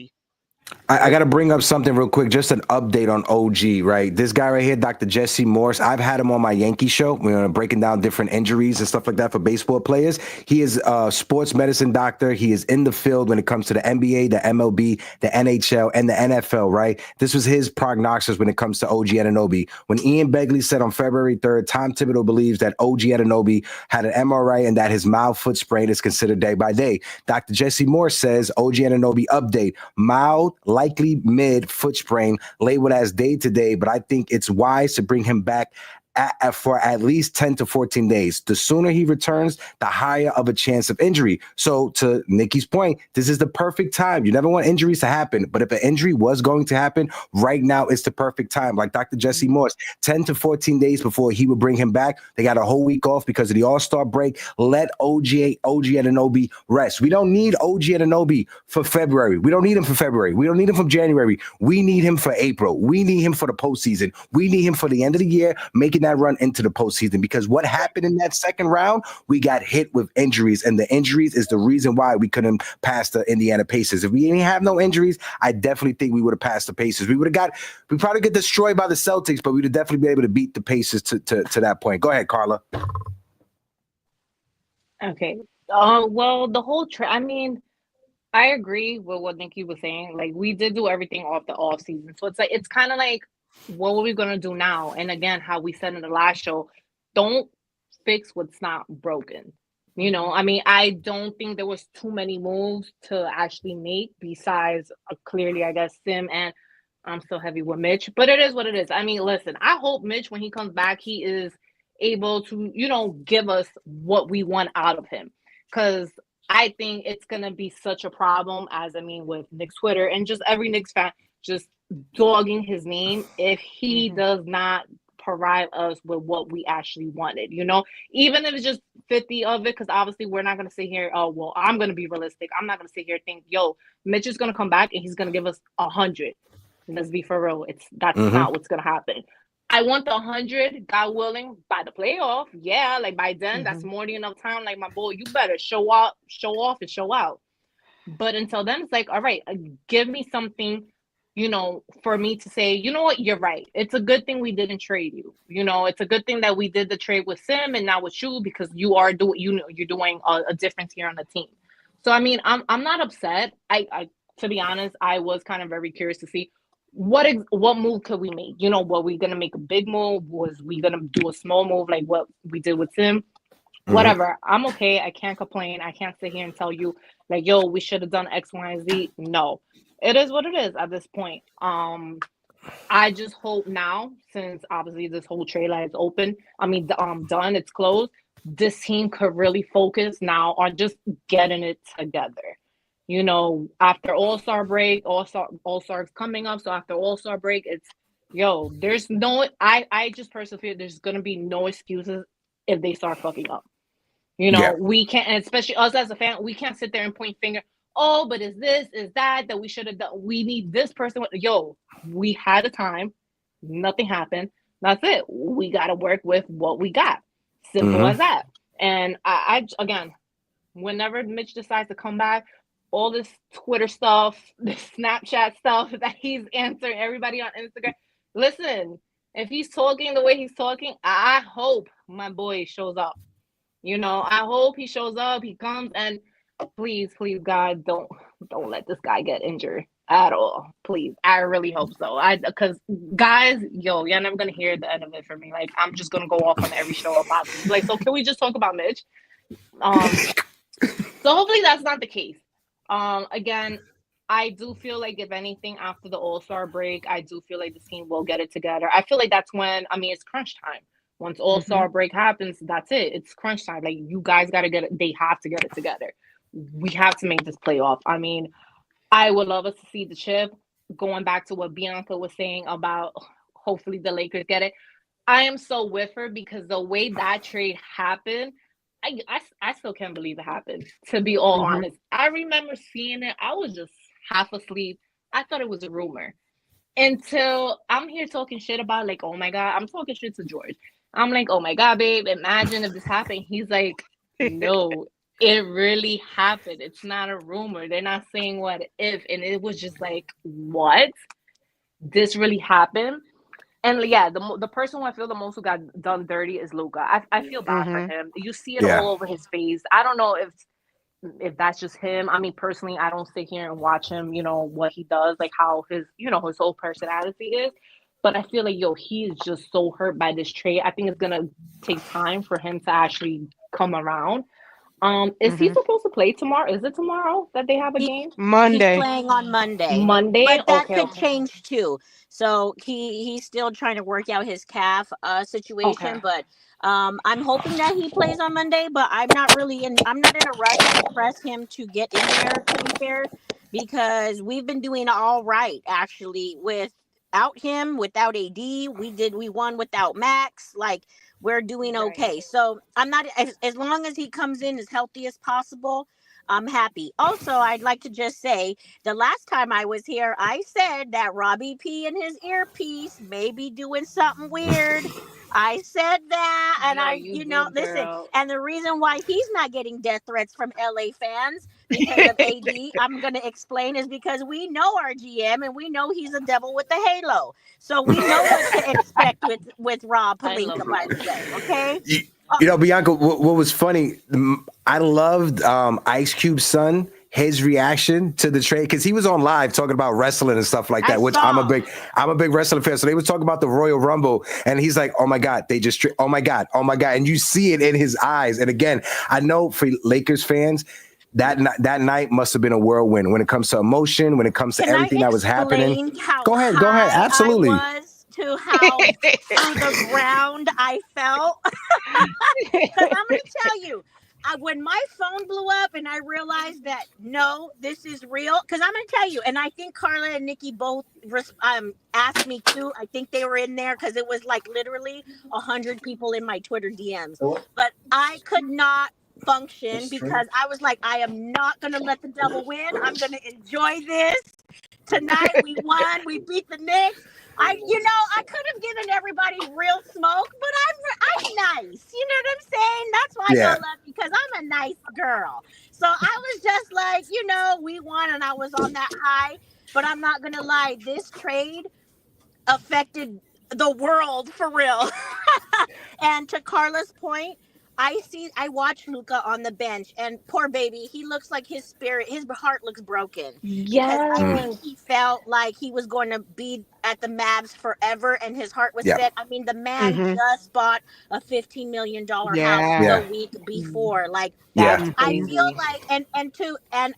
I got to bring up something real quick, just an update on OG, right? This guy right here, Dr. Jesse Morse, I've had him on my Yankee show. We're breaking down different injuries and stuff like that for baseball players. He is a sports medicine doctor. He is in the field when it comes to the NBA, the MLB, the NHL, and the NFL, right? This was his prognosis when it comes to OG Anunoby. When Ian Begley said on February 3rd, Tom Thibodeau believes that OG Anunoby had an MRI and that his mild foot sprain is considered day by day. Dr. Jesse Morse says OG Anunoby update, mild, likely mid foot sprain, labeled as day to day, but I think it's wise to bring him back for at least 10 to 14 days. The sooner he returns, the higher of a chance of injury. So to Nikki's point, this is the perfect time. You never want injuries to happen, but if an injury was going to happen, right now is the perfect time. Like Dr. Jesse Morse, 10 to 14 days before he would bring him back. They got a whole week off because of the All-Star break. Let OG Anunoby rest. We don't need OG Anunoby for February. We don't need him for February. We don't need him from January. We need him for April. We need him for the postseason. We need him for the end of the year, making that run into the postseason, because what happened in that second round, we got hit with injuries, and the injuries is the reason why we couldn't pass the Indiana Pacers. If we didn't have no injuries, I definitely think we would have passed the Pacers. We probably get destroyed by the Celtics, but we would definitely be able to beat the Pacers to that point. Go ahead, Karla. Okay. Well, the whole I mean, I agree with what Nikki was saying. Like, we did do everything off the off season, so it's kind of like, what are we gonna do now? And again, how we said in the last show, don't fix what's not broken. You know, I mean, I don't think there was too many moves to actually make besides clearly, I guess, Sim, and I'm still heavy with Mitch, but it is what it is. I mean, listen, I hope Mitch, when he comes back, he is able to, you know, give us what we want out of him, because I think it's gonna be such a problem, as I mean, with Knicks Twitter and just every Knicks fan just dogging his name if he does not provide us with what we actually wanted, you know, even if it's just 50 of it, because obviously we're not going to sit here, oh, well, I'm going to be realistic. I'm not going to sit here and think, yo, Mitch is going to come back and he's going to give us 100. Let's be for real. That's not what's going to happen. I want the 100, God willing, by the playoff. Yeah, like by then, that's more than enough time. Like, my boy, you better show off and show out. But until then, it's like, all right, give me something, you know, for me to say, you know what, you're right. It's a good thing we didn't trade you. You know, it's a good thing that we did the trade with Sim and not with you, because you are doing, you know, you're doing a difference here on the team. So I mean, I'm not upset. I to be honest, I was kind of very curious to see what move could we make. You know, were we gonna make a big move? Was we gonna do a small move like what we did with Sim? Whatever. I'm okay. I can't complain. I can't sit here and tell you like, yo, we should have done X, Y, and Z. No. It is what it is at this point. I just hope now, since obviously this whole trade line is open, I mean, done, it's closed, this team could really focus now on just getting it together. You know, after All-Star break, All-Star's coming up. So after All-Star break, it's, yo, there's no, I just personally feel there's going to be no excuses if they start fucking up. You know, we can't, and especially us as a fan, we can't sit there and point finger. Oh, but is that we should have done? We need this person. Yo, we had a time. Nothing happened. That's it. We got to work with what we got. Simple as that. And I again, whenever Mitch decides to come back, all this Twitter stuff, this Snapchat stuff that he's answering everybody on Instagram. Listen, if he's talking the way he's talking, I hope my boy shows up. You know, I hope he shows up. He comes, and please, God, don't let this guy get injured at all. Please. I really hope so. Because guys, yo, you're never gonna hear the end of it from me. Like, I'm just gonna go off on every show about this. Like, so can we just talk about Mitch? So hopefully that's not the case. Again, I do feel like if anything after the All-Star break, I do feel like the team will get it together. I feel like that's when, I mean, it's crunch time. Once All-Star break happens, that's it. It's crunch time. Like, you guys got to get it. They have to get it together. We have to make this playoff. I mean, I would love us to see the chip. going back to what Bianca was saying about hopefully the Lakers get it. I am so with her because the way that trade happened, I still can't believe it happened, to be all honest. I remember seeing it. I was just half asleep. I thought it was a rumor until I'm here talking shit about, like, oh my God, I'm talking shit to George. I'm like, oh my God, babe, imagine if this happened. He's like, no, it really happened. It's not a rumor. They're not saying what if. And it was just like, what? This really happened? And yeah, the person who I feel the most who got done dirty is Luka. I feel bad for him. You see it all over his face. I don't know if that's just him. I mean, personally, I don't sit here and watch him, you know, what he does, like how his, you know, his whole personality is. But I feel like, he is just so hurt by this trade. I think it's gonna take time for him to actually come around. Is he supposed to play tomorrow? Is it tomorrow that they have a game? Monday. He's playing on Monday. Monday, but that okay, could change too. So he's still trying to work out his calf situation. Okay. But I'm hoping that he plays on Monday. But I'm not in a rush to press him to get in there, to be fair, because we've been doing all right actually without him, without AD. We won without Max. Like, we're doing okay. So I'm not, as long as he comes in as healthy as possible, I'm happy. Also, I'd like to just say, the last time I was here, I said that Robbie P and his earpiece may be doing something weird. I said that, and listen, girl. and the reason why he's not getting death threats from LA fans because of AD, I'm going to explain, is because we know our GM and we know he's a devil with the halo. So we know what to expect with Rob Pelinka, by the way, okay? You know, Bianca, what was funny, I loved Ice Cube's son, his reaction to the trade, because he was on live talking about wrestling and stuff like that, I'm a big wrestling fan. So they was talking about the Royal Rumble, and he's like, oh my God, oh my God. And you see it in his eyes. And again, I know for Lakers fans, that night must have been a whirlwind when it comes to emotion, when it comes to everything that was happening. Go ahead. Absolutely. I was to how on the ground I felt. Because I'm going to tell you, when my phone blew up and I realized that, no, this is real, because I'm going to tell you, and I think Karla and Nikki both asked me too. I think they were in there because it was like literally 100 people in my Twitter DMs. But I could not function because I was like, I am not going to let the devil win. I'm going to enjoy this. Tonight we won. We beat the Knicks. I could have given everybody real smoke, but I'm nice. You know what I'm saying? That's why y'all love me, because I'm a nice girl. So I was just like, we won and I was on that high. But I'm not going to lie. This trade affected the world for real. And to Karla's point, I watched Luka on the bench, and poor baby, he looks like his heart looks broken. Yes. Because I think he felt like he was going to be at the Mavs forever, and his heart was set. I mean, the man just bought a $15 million house the week before. Like, I feel like, and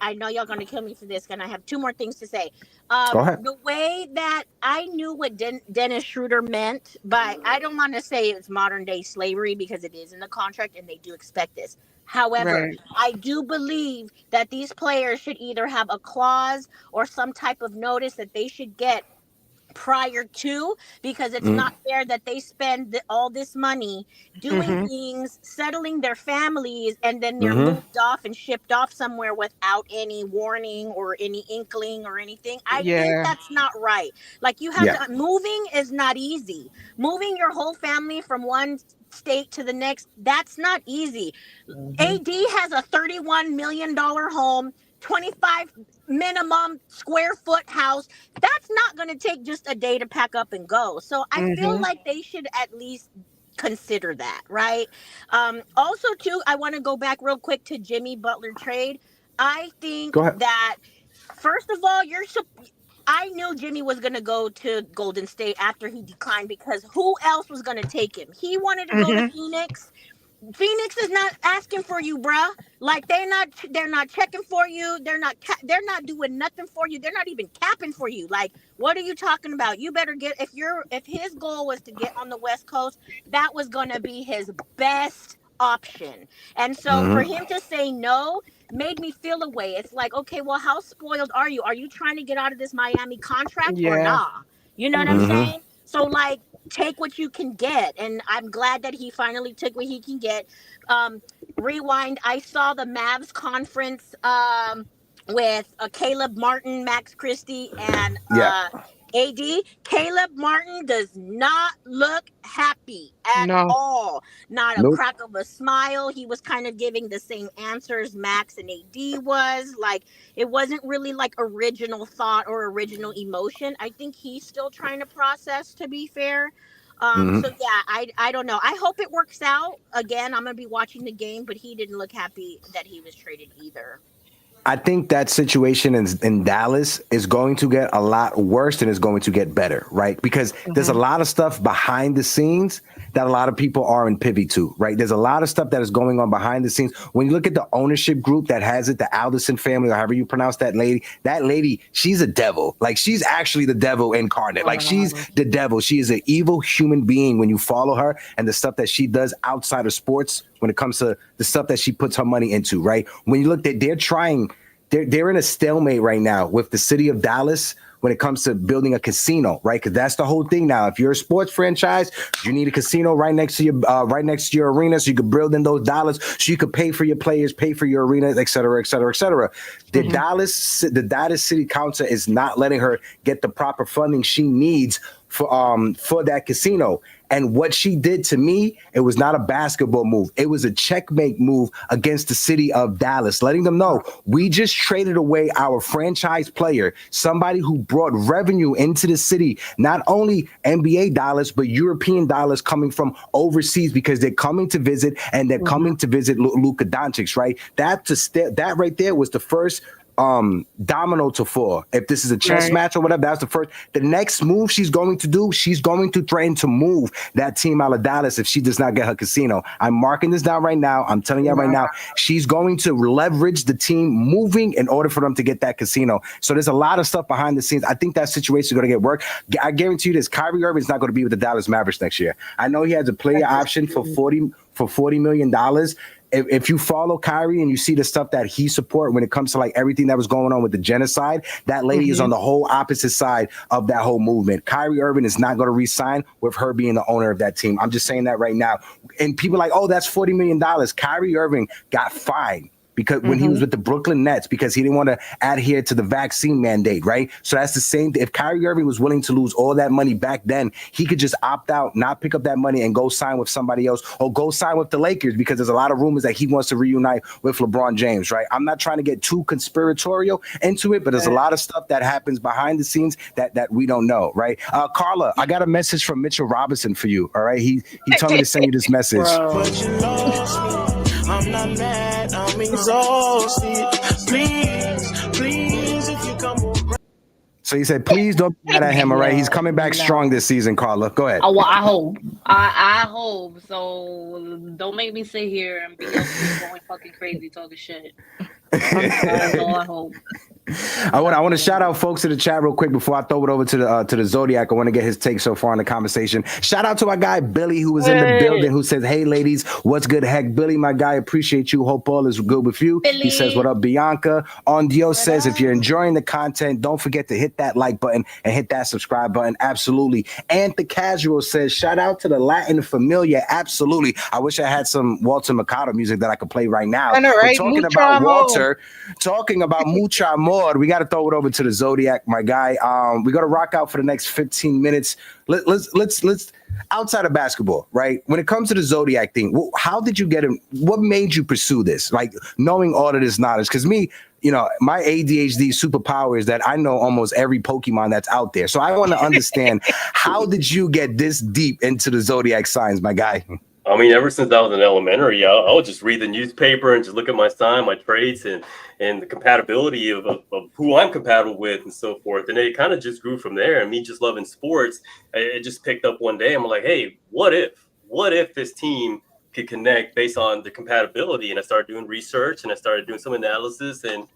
I know y'all gonna kill me for this, and I have two more things to say. Go ahead. The way that I knew what Dennis Schroeder meant, but I don't want to say it's modern day slavery because it is in the contract and they do expect this. However, I do believe that these players should either have a clause or some type of notice that they should get prior to, because it's not fair that they spend all this money doing things, settling their families, and then they're moved off and shipped off somewhere without any warning or any inkling or anything. I think that's not right. Like, you have to, moving is not easy. Moving your whole family from one state to the next, that's not easy. AD has a $31 million home, 25 minimum square foot house. That's not going to take just a day to pack up and go. So I feel like they should at least consider that, right? Also, too, I want to go back real quick to Jimmy Butler trade. I think that, first of all, I knew Jimmy was going to go to Golden State after he declined, because who else was going to take him? He wanted to go to Phoenix. Phoenix is not asking for you, bruh. Like, they're not checking for you. They're not doing nothing for you. They're not even capping for you. Like, what are you talking about? You better get, if his goal was to get on the West Coast, that was going to be his best option. And so for him to say no made me feel a way. It's like, okay, well, how spoiled are you? Are you trying to get out of this Miami contract or Yeah. nah? You know what I'm saying? So like, take what you can get, and I'm glad that he finally took what he can get. Rewind. I saw the Mavs conference with Caleb Martin, Max Christie, and Yeah. AD. Caleb Martin does not look happy at No. all. Not a Nope. crack of a smile. He was kind of giving the same answers Max and AD was. Like, it wasn't really like original thought or original emotion. I think he's still trying to process, to be fair. So yeah, I don't know. I hope it works out. Again, I'm gonna be watching the game, but he didn't look happy that he was traded either. I think that situation in Dallas is going to get a lot worse than it's going to get better, right? Because there's a lot of stuff behind the scenes that a lot of people aren't privy to, right? There's a lot of stuff that is going on behind the scenes. When you look at the ownership group that has it, the Alderson family, or however you pronounce that lady, she's a devil. Like, she's actually the devil incarnate. Like, she's the devil. She is an evil human being when you follow her and the stuff that she does outside of sports when it comes to the stuff that she puts her money into, right? When you look at, they're in a stalemate right now with the city of Dallas when it comes to building a casino, right? Because that's the whole thing now. If you're a sports franchise, you need a casino right next to your arena, so you could build in those dollars, so you could pay for your players, pay for your arenas, et cetera, et cetera, et cetera. The Dallas City Council is not letting her get the proper funding she needs for that casino. And what she did to me, it was not a basketball move. It was a checkmate move against the city of Dallas, letting them know we just traded away our franchise player, somebody who brought revenue into the city, not only NBA dollars, but European dollars coming from overseas, because they're coming to visit, and they're coming to visit Luka Doncic, right? That right there was the first domino to fall. If this is a chess match or whatever, that's the first. The next move she's going to do, she's going to threaten to move that team out of Dallas if she does not get her casino. I'm marking this down right now. I'm telling you right now, she's going to leverage the team moving in order for them to get that casino. So there's a lot of stuff behind the scenes. I think that situation is going to get worked. I guarantee you this: Kyrie Irving is not going to be with the Dallas Mavericks next year. I know he has a player option for $40 million. If you follow Kyrie and you see the stuff that he support when it comes to like everything that was going on with the genocide, that lady is on the whole opposite side of that whole movement. Kyrie Irving is not going to re-sign with her being the owner of that team. I'm just saying that right now. And people are like, oh, that's $40 million. Kyrie Irving got fined because when he was with the Brooklyn Nets, because he didn't want to adhere to the vaccine mandate, right? So that's the same thing. If Kyrie Irving was willing to lose all that money back then, he could just opt out, not pick up that money, and go sign with somebody else, or go sign with the Lakers, because there's a lot of rumors that he wants to reunite with LeBron James, right? I'm not trying to get too conspiratorial into it, but there's a lot of stuff that happens behind the scenes that we don't know, right? Carla, I got a message from Mitchell Robinson for you, all right? He told me to send you this message. I'm not mad, I'm exhausted. Please, if you come over. So he said, please don't be mad at him, all right? He's coming back strong this season, Carla. Go ahead. Oh, well, I hope. I hope. So don't make me sit here and be going fucking crazy talking shit. That's all I hope. I want to shout out folks in the chat real quick before I throw it over to the Zodiac. I want to get his take so far in the conversation. Shout out to our guy Billy, who was in the building, who says, hey ladies, what's good? Heck, Billy, my guy, appreciate you. Hope all is good with you. Billy. He says, what up, Bianca? Ondio says, if you're enjoying the content, don't forget to hit that like button and hit that subscribe button. Absolutely. And the Casual says, shout out to the Latin Familia. Absolutely. I wish I had some Walter Mercado music that I could play right now. I know, right? Talking Mucho about amor. Walter, talking about mucho amor. We got to throw it over to the Zodiac, my guy. We got to rock out for the next 15 minutes. Let's outside of basketball, right? When it comes to the Zodiac thing, how did you get him? What made you pursue this? Like, knowing all of this knowledge? Because me, you know, my ADHD superpower is that I know almost every Pokemon that's out there. So I want to understand, how did you get this deep into the Zodiac signs, my guy? I mean, ever since I was in elementary, I would just read the newspaper and just look at my sign, my traits, and the compatibility of who I'm compatible with and so forth. And it kind of just grew from there. And me just loving sports, it just picked up one day. I'm like, hey, what if this team could connect based on the compatibility? And I started doing research and I started doing some analysis, and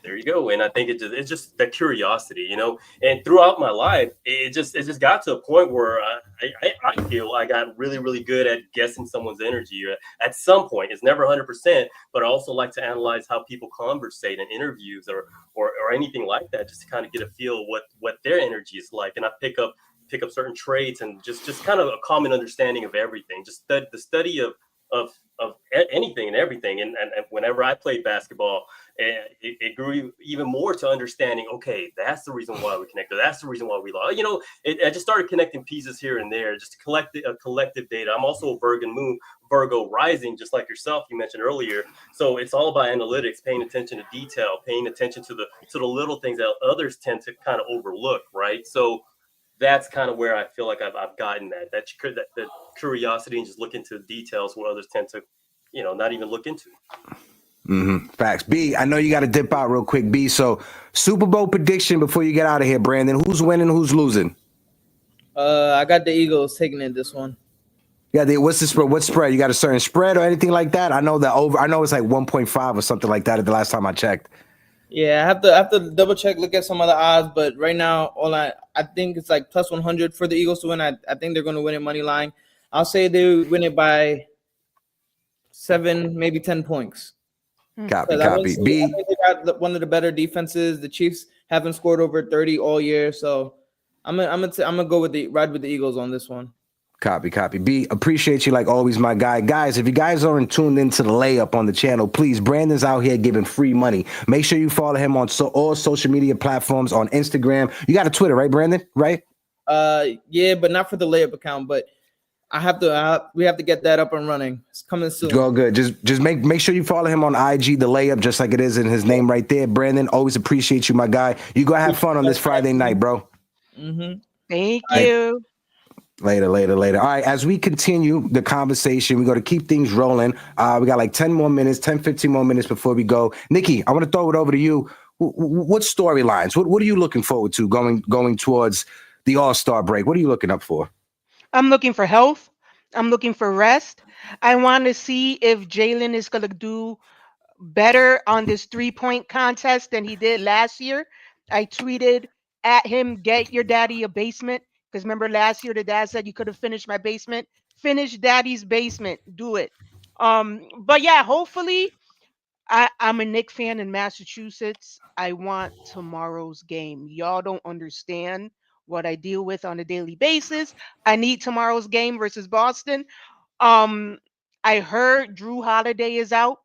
There you go. And I think it's just that curiosity, you know. And throughout my life, it just got to a point where I feel I got really, really good at guessing someone's energy. At some point, it's never 100%, but I also like to analyze how people conversate in interviews or anything like that, just to kind of get a feel what their energy is like. And I pick up certain traits and just kind of a common understanding of everything. Just the study of anything and everything. And whenever I played basketball, it grew even more to understanding, okay, that's the reason why we connected. That's the reason why we lost. You know, I just started connecting pieces here and there, just to collect a collective data. I'm also a Virgo rising, just like yourself, you mentioned earlier. So it's all about analytics, paying attention to detail, paying attention to the little things that others tend to kind of overlook, right? So that's kind of where I feel like I've gotten that curiosity and just look into details where others tend to, you know, not even look into. Facts. B, I know you got to dip out real quick, B. So Super Bowl prediction before you get out of here, Brandon. Who's winning? Who's losing? I got the Eagles taking it this one. Yeah, what's the spread? What spread? You got a certain spread or anything like that? I know it's like 1.5 or something like that at the last time I checked. Yeah, I have to double check, look at some of the odds, but right now I think it's like plus 100 for the Eagles to win. I think they're going to win it money line. I'll say they win it by 7, maybe 10 points. Copy. B. I B. think they got one of the better defenses. The Chiefs haven't scored over 30 all year, so I'm gonna go ride with the Eagles on this one. Copy. B, appreciate you like always, my guy. Guys, if you guys aren't tuned into the layup on the channel, please, Brandon's out here giving free money. Make sure you follow him on all social media platforms, on Instagram. You got a Twitter, right, Brandon? Right? Yeah, but not for the layup account, but we have to get that up and running. It's coming soon. Go good. Just make sure you follow him on IG, the layup, just like it is in his name right there. Brandon, always appreciate you, my guy. You go have fun on this Friday night, bro. Thank you. Later. All right, as we continue the conversation, we're going to keep things rolling. We got like 15 more minutes before we go. Nikki, I want to throw it over to you. What storylines? What are you looking forward to going towards the All-Star break? What are you looking up for? I'm looking for health. I'm looking for rest. I want to see if Jalen is going to do better on this 3-point contest than he did last year. I tweeted at him, get your daddy a basement. Because remember last year, the dad said you could have finished my basement. Finish daddy's basement. Do it. But yeah, hopefully, I'm a Knicks fan in Massachusetts. I want tomorrow's game. Y'all don't understand what I deal with on a daily basis. I need tomorrow's game versus Boston. I heard Drew Holiday is out.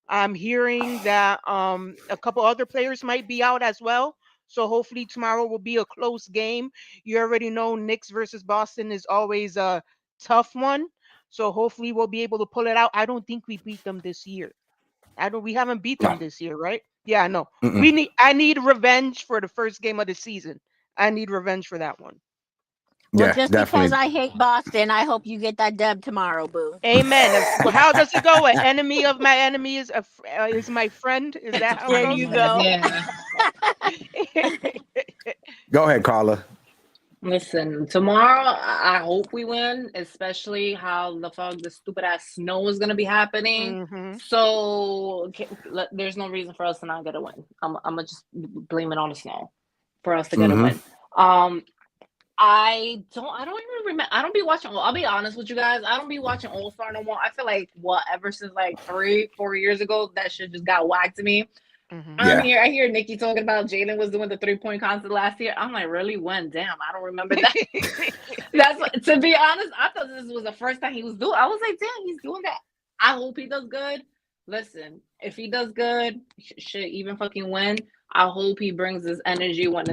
I'm hearing that a couple other players might be out as well. So hopefully tomorrow will be a close game. You already know Knicks versus Boston is always a tough one. So hopefully we'll be able to pull it out. I don't think we beat them this year. We haven't beat them this year, right? Yeah, no. I need revenge for the first game of the season. I need revenge for that one. Well, Yeah, just definitely. because I hate Boston, I hope you get that dub tomorrow, boo. Amen. How does it go? An enemy of my enemy is my friend. Is that how There it goes? you go. Yeah. Go ahead, Karla. Listen, tomorrow I hope we win, especially how the stupid ass snow is gonna be happening. So there's no reason for us to not get a win. I'm gonna just blame it on the snow for us to get a win. I don't even remember. I don't be watching. I'll be honest with you guys. I don't be watching All-Star no more. I feel like ever since like 3-4 years ago, that shit just got whacked to me. I hear Nikki talking about Jalen was doing the 3-point contest last year. I'm like, really? When? Damn, I don't remember that. To be honest, I thought this was the first time he was doing. I was like, damn, he's doing that. I hope he does good. Listen, if he does good, shit, even fucking win. I hope he brings this energy when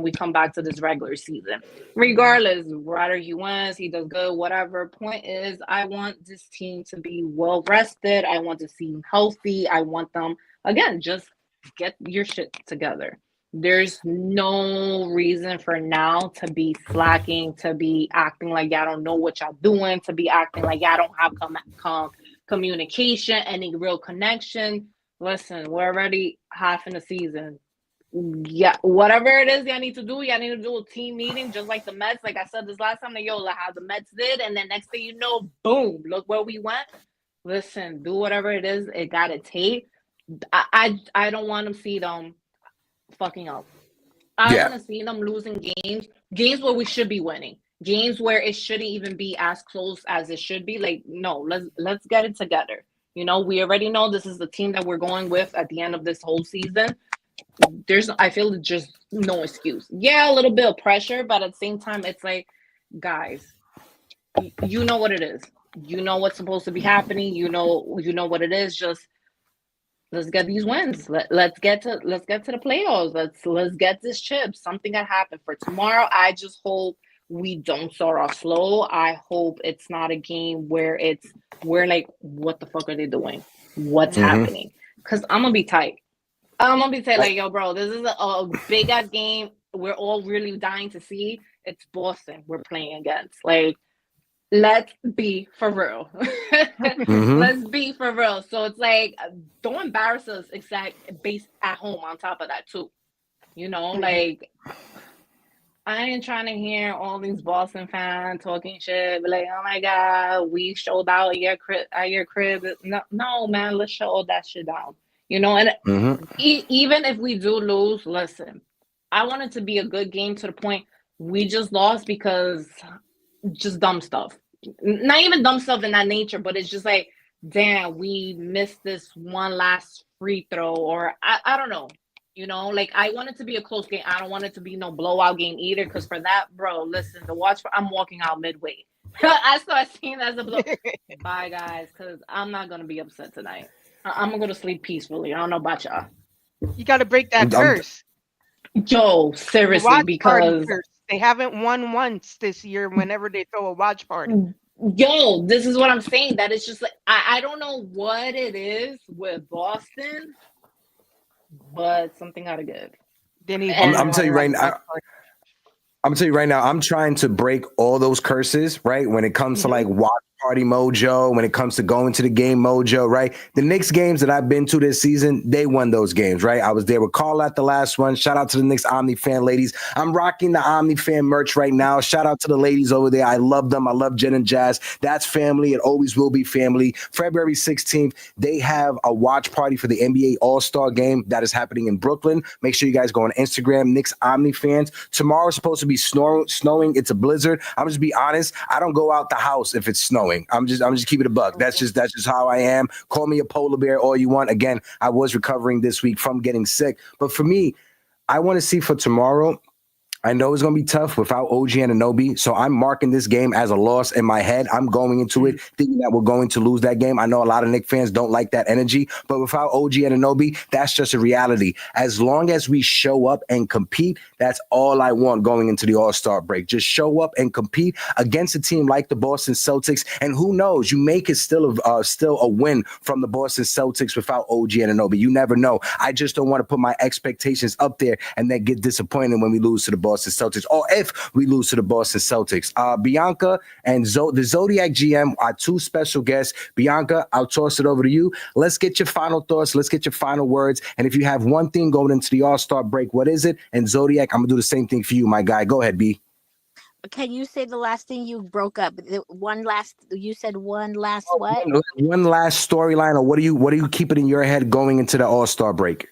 we come back to this regular season. Regardless, whether he wins, he does good, whatever. Point is, I want this team to be well rested. I want to see them healthy. I want them, again, just get your shit together. There's no reason for now to be slacking, to be acting like y'all don't know what y'all doing, to be acting like y'all don't have communication, any real connection. Listen, we're already half in the season. Yeah, whatever it is y'all need to do a team meeting, just like the Mets. Like I said this last time, like how the Mets did, and then next thing you know, boom, look where we went. Listen, do whatever it is it gotta take. I don't want to see them fucking up. I want to see them losing games where we should be winning, games where it shouldn't even be as close as it should be. Like, no, let's get it together. You know, we already know this is the team that we're going with at the end of this whole season. I feel just no excuse. Yeah, a little bit of pressure, but at the same time, it's like, guys, you know what it is. You know what's supposed to be happening. You know what it is. Just let's get these wins. Let's get to the playoffs. Let's get this chip. Something that happened for tomorrow. I just hope we don't start off slow. I hope it's not a game where we're like, what the fuck are they doing? What's happening? Because I'm gonna be tight. Like, yo, bro, this is a big ass game. We're all really dying to see. It's Boston we're playing against. Like, let's be for real. Let's be for real. So it's like, don't embarrass us based at home on top of that too. You know, like, I ain't trying to hear all these Boston fans talking shit, but like, oh my God, we showed out at your crib. No, man, let's shut all that shit down. You know, and even if we do lose, listen, I want it to be a good game to the point we just lost because just dumb stuff. Not even dumb stuff in that nature, but it's just like, damn, we missed this one last free throw, or I don't know. You know, like, I want it to be a close game. I don't want it to be no blowout game either, because for that, bro, listen, I'm walking out midway. I start seeing that as a blow. Bye, guys, because I'm not going to be upset tonight. I'm going to go to sleep peacefully. I don't know about y'all. You got to break that curse. Yo, seriously, because they haven't won once this year whenever they throw a watch party. Yo, this is what I'm saying. That it's just like, I don't know what it is with Boston, but something got to give. I'm telling you right now. I'm telling you right now, I'm trying to break all those curses, right? When it comes to like watch party mojo, when it comes to going to the game mojo, right? The Knicks games that I've been to this season, they won those games, right? I was there with Karla at the last one. Shout out to the Knicks Omni fan ladies. I'm rocking the Omni fan merch right now. Shout out to the ladies over there. I love them. I love Jen and Jazz. That's family. It always will be family. February 16th, they have a watch party for the NBA All-Star game that is happening in Brooklyn. Make sure you guys go on Instagram, Knicks Omni fans. Tomorrow's supposed to be snowing. It's a blizzard. I'm just be honest. I don't go out the house if it's snowing. I'm just keeping it a buck. That's just how I am. Call me a polar bear all you want. Again, I was recovering this week from getting sick. But for me, I want to see for tomorrow. I know it's going to be tough without OG Anunoby, so I'm marking this game as a loss in my head. I'm going into it thinking that we're going to lose that game. I know a lot of Knicks fans don't like that energy, but without OG Anunoby, that's just a reality. As long as we show up and compete, that's all I want going into the All-Star break. Just show up and compete against a team like the Boston Celtics, and who knows, you make it still a win from the Boston Celtics without OG Anunoby. You never know. I just don't want to put my expectations up there and then get disappointed when we lose to the Boston Celtics, or if we lose to the Boston Celtics. Bianca and the Zodiac GM are two special guests. Bianca, I'll toss it over to you. Let's get your final thoughts. Let's get your final words. And if you have one thing going into the All-Star break, what is it? And Zodiac, I'm going to do the same thing for you, my guy. Go ahead, B. Can you say the last thing? You broke up. You said one last what? One last storyline, or what do you keep it in your head going into the All-Star break?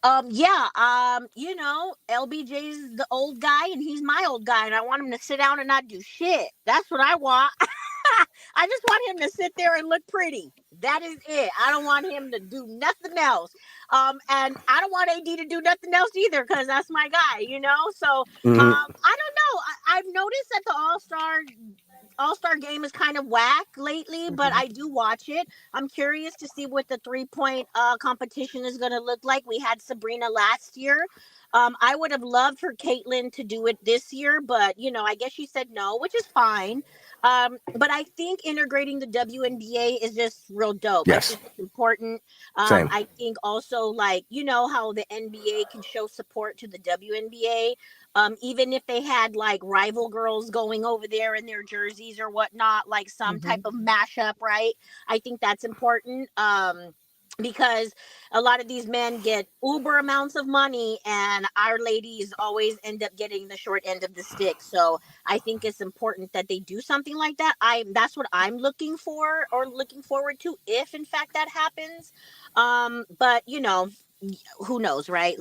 You know, LBJ's the old guy and he's my old guy, and I want him to sit down and not do shit. That's what I want. I just want him to sit there and look pretty. That is it. I don't want him to do nothing else. And I don't want AD to do nothing else either, because that's my guy, you know? So I don't know. I've noticed that the All-Star game is kind of whack lately, but I do watch it. I'm curious to see what the 3-point competition is going to look like. We had Sabrina last year. I would have loved for Caitlin to do it this year, but, you know, I guess she said no, which is fine. But I think integrating the WNBA is just real dope. Yes. I think it's important. Same. I think also, like, you know, how the NBA can show support to the WNBA. Even if they had like rival girls going over there in their jerseys or whatnot, like some type of mashup, right? I think that's important. because a lot of these men get uber amounts of money and our ladies always end up getting the short end of the stick. So I think it's important that they do something like that. That's what I'm looking for or looking forward to, if in fact that happens. But you know, who knows, right?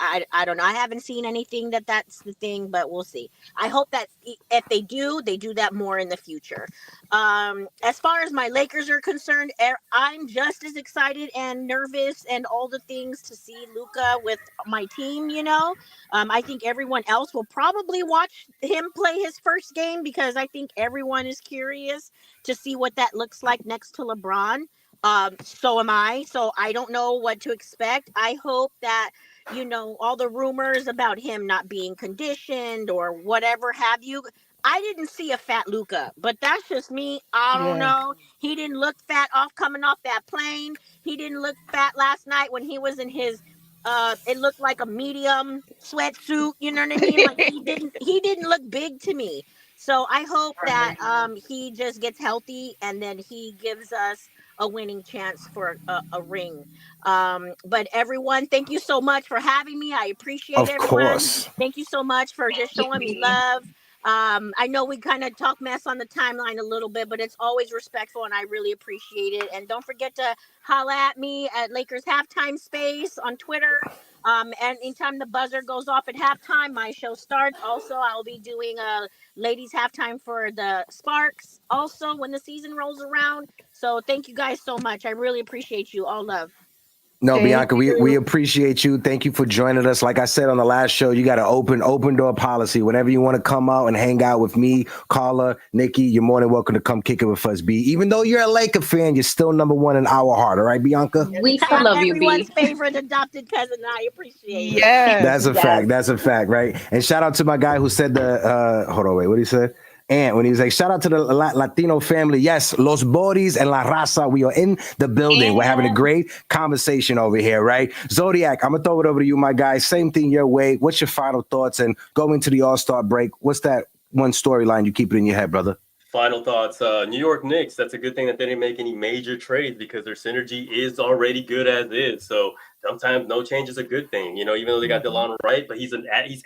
I don't know. I haven't seen anything that's the thing, but we'll see. I hope that if they do that more in the future. As far as my Lakers are concerned, I'm just as excited and nervous and all the things to see Luka with my team, you know. I think everyone else will probably watch him play his first game because I think everyone is curious to see what that looks like next to LeBron. So am I. So I don't know what to expect. I hope that, you know, all the rumors about him not being conditioned or whatever have you. I didn't see a fat Luca, but that's just me. I don't Yeah. know. He didn't look fat coming off that plane. He didn't look fat last night when he was in his it looked like a medium sweatsuit, you know what I mean? Like he didn't look big to me. So I hope that he just gets healthy and then he gives us a winning chance for a ring. But everyone, thank you so much for having me. I appreciate Of everyone. course. Thank you so much for just showing me love. I know we kind of talk mess on the timeline a little bit, but it's always respectful and I really appreciate it. And don't forget to holla at me at Lakers Halftime Space on Twitter. And anytime the buzzer goes off at halftime, my show starts. Also, I'll be doing a ladies halftime for the Sparks also when the season rolls around. So thank you guys so much. I really appreciate you. All love. No, Thank Bianca, we you. appreciate you. Thank you for joining us. Like I said on the last show, you got an open door policy. Whenever you want to come out and hang out with me, Karla, Nikki, you're more than welcome to come kick it with us, B. Even though you're a Laker fan, you're still number one in our heart. All right, Bianca? We still I'm love you, everyone's B. favorite adopted cousin. I appreciate it. That's Yes. a fact. That's a fact, right? And shout out to my guy who said hold on, wait, what did he say? And when he was like, shout out to the Latino family. Yes, Los Boris and La Raza. We are in the building. We're having a great conversation over here, right? Zodiac, I'm going to throw it over to you, my guy. Same thing your way. What's your final thoughts? And going to the All-Star break, what's that one storyline you keep it in your head, brother? Final thoughts. New York Knicks, that's a good thing that they didn't make any major trades because their synergy is already good as is. So sometimes no change is a good thing, you know, even though they got DeLon Wright, but he's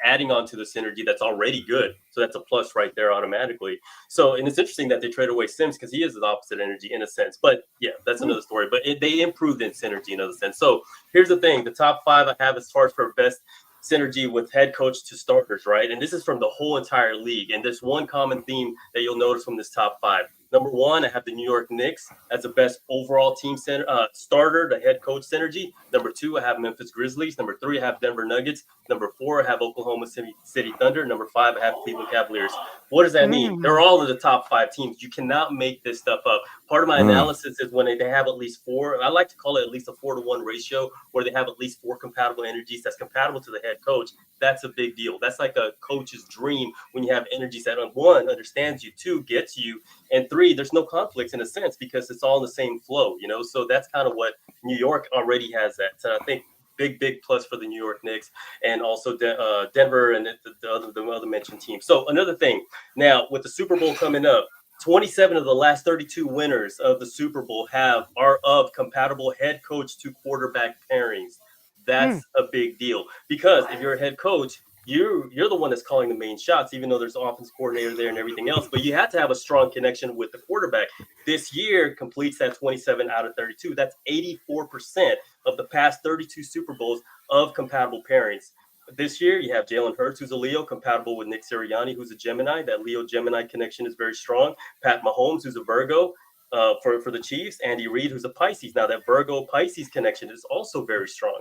adding on to the synergy that's already good. So that's a plus right there automatically. So, and it's interesting that they trade away Sims because he is the opposite energy in a sense. But yeah, that's another story. But they improved in synergy in another sense. So here's the thing. The top five I have as far as for best synergy with head coach to starters, right? And this is from the whole entire league. And there's one common theme that you'll notice from this top five. Number one, I have the New York Knicks as the best overall team starter, the head coach synergy. Number two, I have Memphis Grizzlies. Number three, I have Denver Nuggets. Number four, I have Oklahoma City Thunder. Number five, I have Cleveland Cavaliers. What does that mean? They're all in the top five teams. You cannot make this stuff up. Part of my analysis is when they have at least four, I like to call it at least a 4-to-1 ratio, where they have at least four compatible energies that's compatible to the head coach. That's a big deal. That's like a coach's dream when you have energies that, one, understands you, two, gets you, and three, there's no conflicts in a sense because it's all in the same flow, you know? So that's kind of what New York already has that. So I think big plus for the New York Knicks and also Denver and the other mentioned teams. So another thing, now with the Super Bowl coming up, 27 of the last 32 winners of the Super Bowl are of compatible head coach to quarterback pairings. That's a big deal because if you're a head coach, you're the one that's calling the main shots, even though there's an offense coordinator there and everything else. But you have to have a strong connection with the quarterback. This year completes that 27 out of 32. That's 84% of the past 32 Super Bowls of compatible pairings. This year, you have Jalen Hurts, who's a Leo, compatible with Nick Sirianni, who's a Gemini. That Leo-Gemini connection is very strong. Pat Mahomes, who's a Virgo for the Chiefs. Andy Reid, who's a Pisces. Now, that Virgo-Pisces connection is also very strong.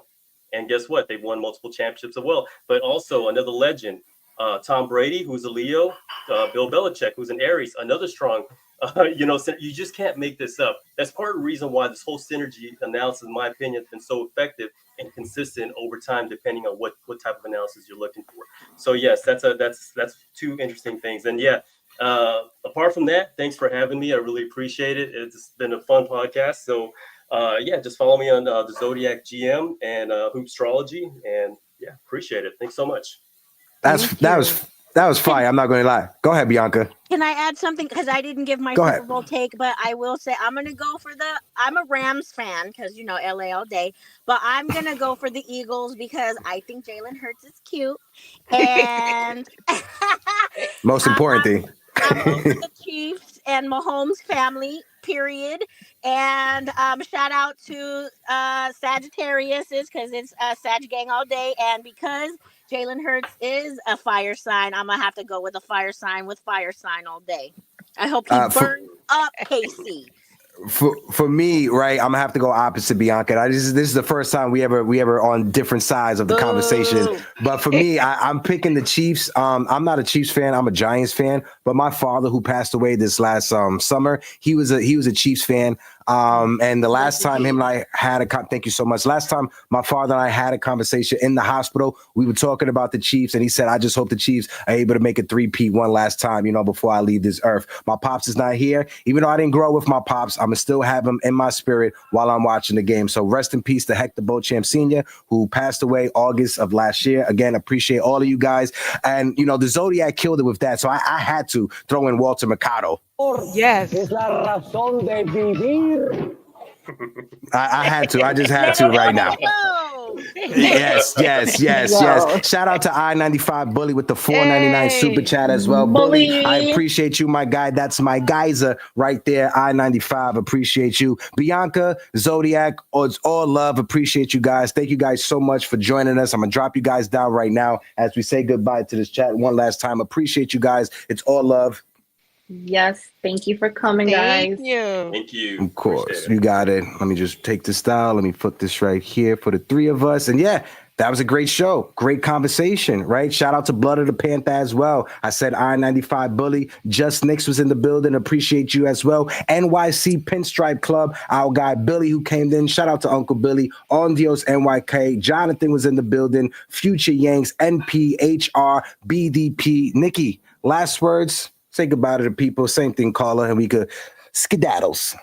And guess what? They've won multiple championships as well. But also another legend, Tom Brady, who's a Leo, Bill Belichick, who's an Aries, another strong, you just can't make this up. That's part of the reason why this whole synergy analysis, in my opinion, has been so effective and consistent over time, depending on what type of analysis you're looking for. So yes, that's two interesting things. And yeah, apart from that, thanks for having me. I really appreciate it. It's been a fun podcast. So yeah, just follow me on the Zodiac GM and Hoop Astrology, and yeah, appreciate it. Thanks so much. That was That was fire. I'm not going to lie. Go ahead, Bianca. Can I add something? Because I didn't give my Go Super ahead. Bowl take, but I will say I'm going to go for I'm a Rams fan because, LA all day. But I'm going to go for the Eagles because I think Jalen Hurts is cute. And Most important thing. I'm over the Chiefs and Mahomes family, period. And shout out to Sagittariuses because it's Sag Gang all day. And because Jalen Hurts is a fire sign, I'm going to have to go with a fire sign all day. I hope he burns up KC. For me, right, I'm gonna have to go opposite Bianca. This is the first time we ever on different sides of the conversation. But for me, I'm picking the Chiefs. I'm not a Chiefs fan. I'm a Giants fan. But my father, who passed away this last summer, he was a Chiefs fan. And the last time him and I had thank you so much. Last time my father and I had a conversation in the hospital, we were talking about the Chiefs, and he said, "I just hope the Chiefs are able to make a three-peat one last time, before I leave this earth." My pops is not here. Even though I didn't grow up with my pops, I'm gonna still have him in my spirit while I'm watching the game. So rest in peace to Hector Beauchamp Sr., who passed away August of last year. Again, appreciate all of you guys. And the Zodiac killed it with that. So I had to throw in Walter Mercado. Yes. I had to. I just had to right now. Yes. Shout out to I-95 Bully with the $4.99 super chat as well. Bully, I appreciate you, my guy. That's my geyser right there. I-95, appreciate you. Bianca, Zodiac, it's all love. Appreciate you guys. Thank you guys so much for joining us. I'm going to drop you guys down right now as we say goodbye to this chat one last time. Appreciate you guys. It's all love. Yes, thank you for coming, guys. Thank you. Of course, you got it. Let me just take this down. Let me put this right here for the three of us. And yeah, that was a great show. Great conversation, right? Shout out to Blood of the Panther as well. I said I-95 Bully. Just Knicks was in the building. Appreciate you as well. NYC Pinstripe Club. Our guy Billy who came in. Shout out to Uncle Billy. On Dios NYK. Jonathan was in the building. Future Yanks. NP, HR, BDP. Nikki, last words. Say goodbye to the people. Same thing, Karla, and we could skedaddles.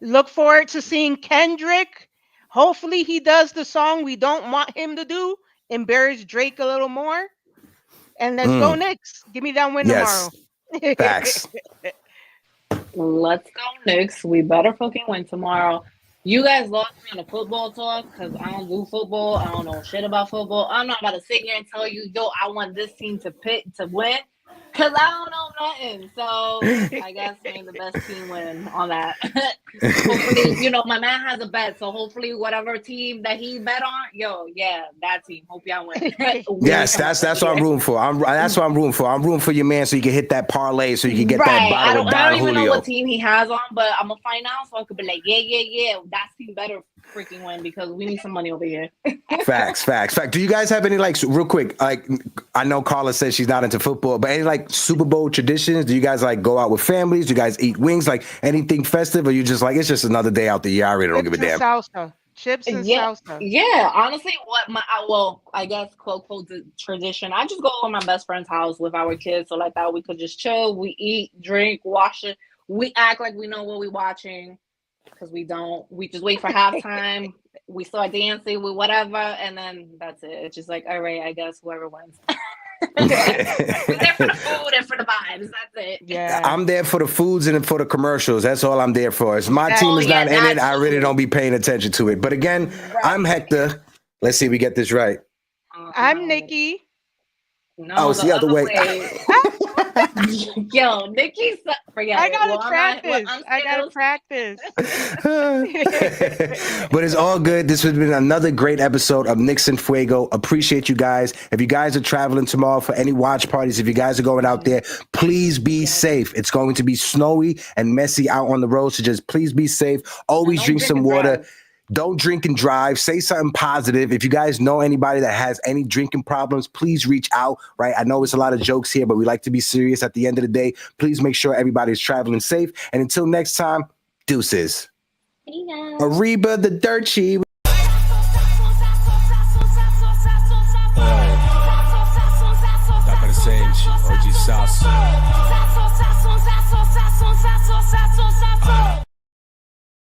Look forward to seeing Kendrick. Hopefully he does the song we don't want him to do. Embarrass Drake a little more. And let's go Knicks. Give me that win tomorrow. Facts. Let's go Knicks. We better fucking win tomorrow. You guys lost me on the football talk because I don't do football. I don't know shit about football. I'm not about to sit here and tell you, I want this team to win. Because I don't know nothing. So I guess may the best team win on that. Hopefully, my man has a bet. So hopefully whatever team that he bet on, that team. Hope y'all win. Yes, that's what I'm rooting for. That's what I'm rooting for. I'm rooting for your man so you can hit that parlay so you can get that bottle of Don I don't even Julio. know what team he has on, but I'm going to find out so I could be like, yeah. That team better freaking win because we need some money over here. Facts. Do you guys have any, real quick, I know Karla says she's not into football, but any, Super Bowl traditions? Do you guys, go out with families? Do you guys eat wings? Anything festive? Or you just, it's just another day out the year? I really don't give a damn. Salsa. Chips and salsa. Yeah, honestly, I guess, quote, the tradition. I just go to my best friend's house with our kids. So, that we could just chill. We eat, drink, wash it. We act like we know what we're watching. Because we don't. We just wait for halftime. We start dancing with whatever, and then that's it. It's just all right, I guess whoever wins. We're there for the food and for the vibes. That's it. Yeah. I'm there for the foods and for the commercials. That's all I'm there for. If my team is not in it, I really don't be paying attention to it. But again, I'm Hector. Let's see if we get this right. I'm Nikki. No, it's the other way. Yo, Nikki, forget I it. gotta practice. But it's all good. This has been another great episode of KnicksEnFuego. Appreciate you guys. If you guys are traveling tomorrow for any watch parties, if you guys are going out there, please be safe. It's going to be snowy and messy out on the road, so just please be safe. Always drink some water. Don't drink and drive. Say something positive. If you guys know anybody that has any drinking problems, please reach out, right? I know it's a lot of jokes here, but we like to be serious at the end of the day. Please make sure everybody's traveling safe. And until next time, deuces. Arriba the dirt sheet. Tá parecente, hoje salsa.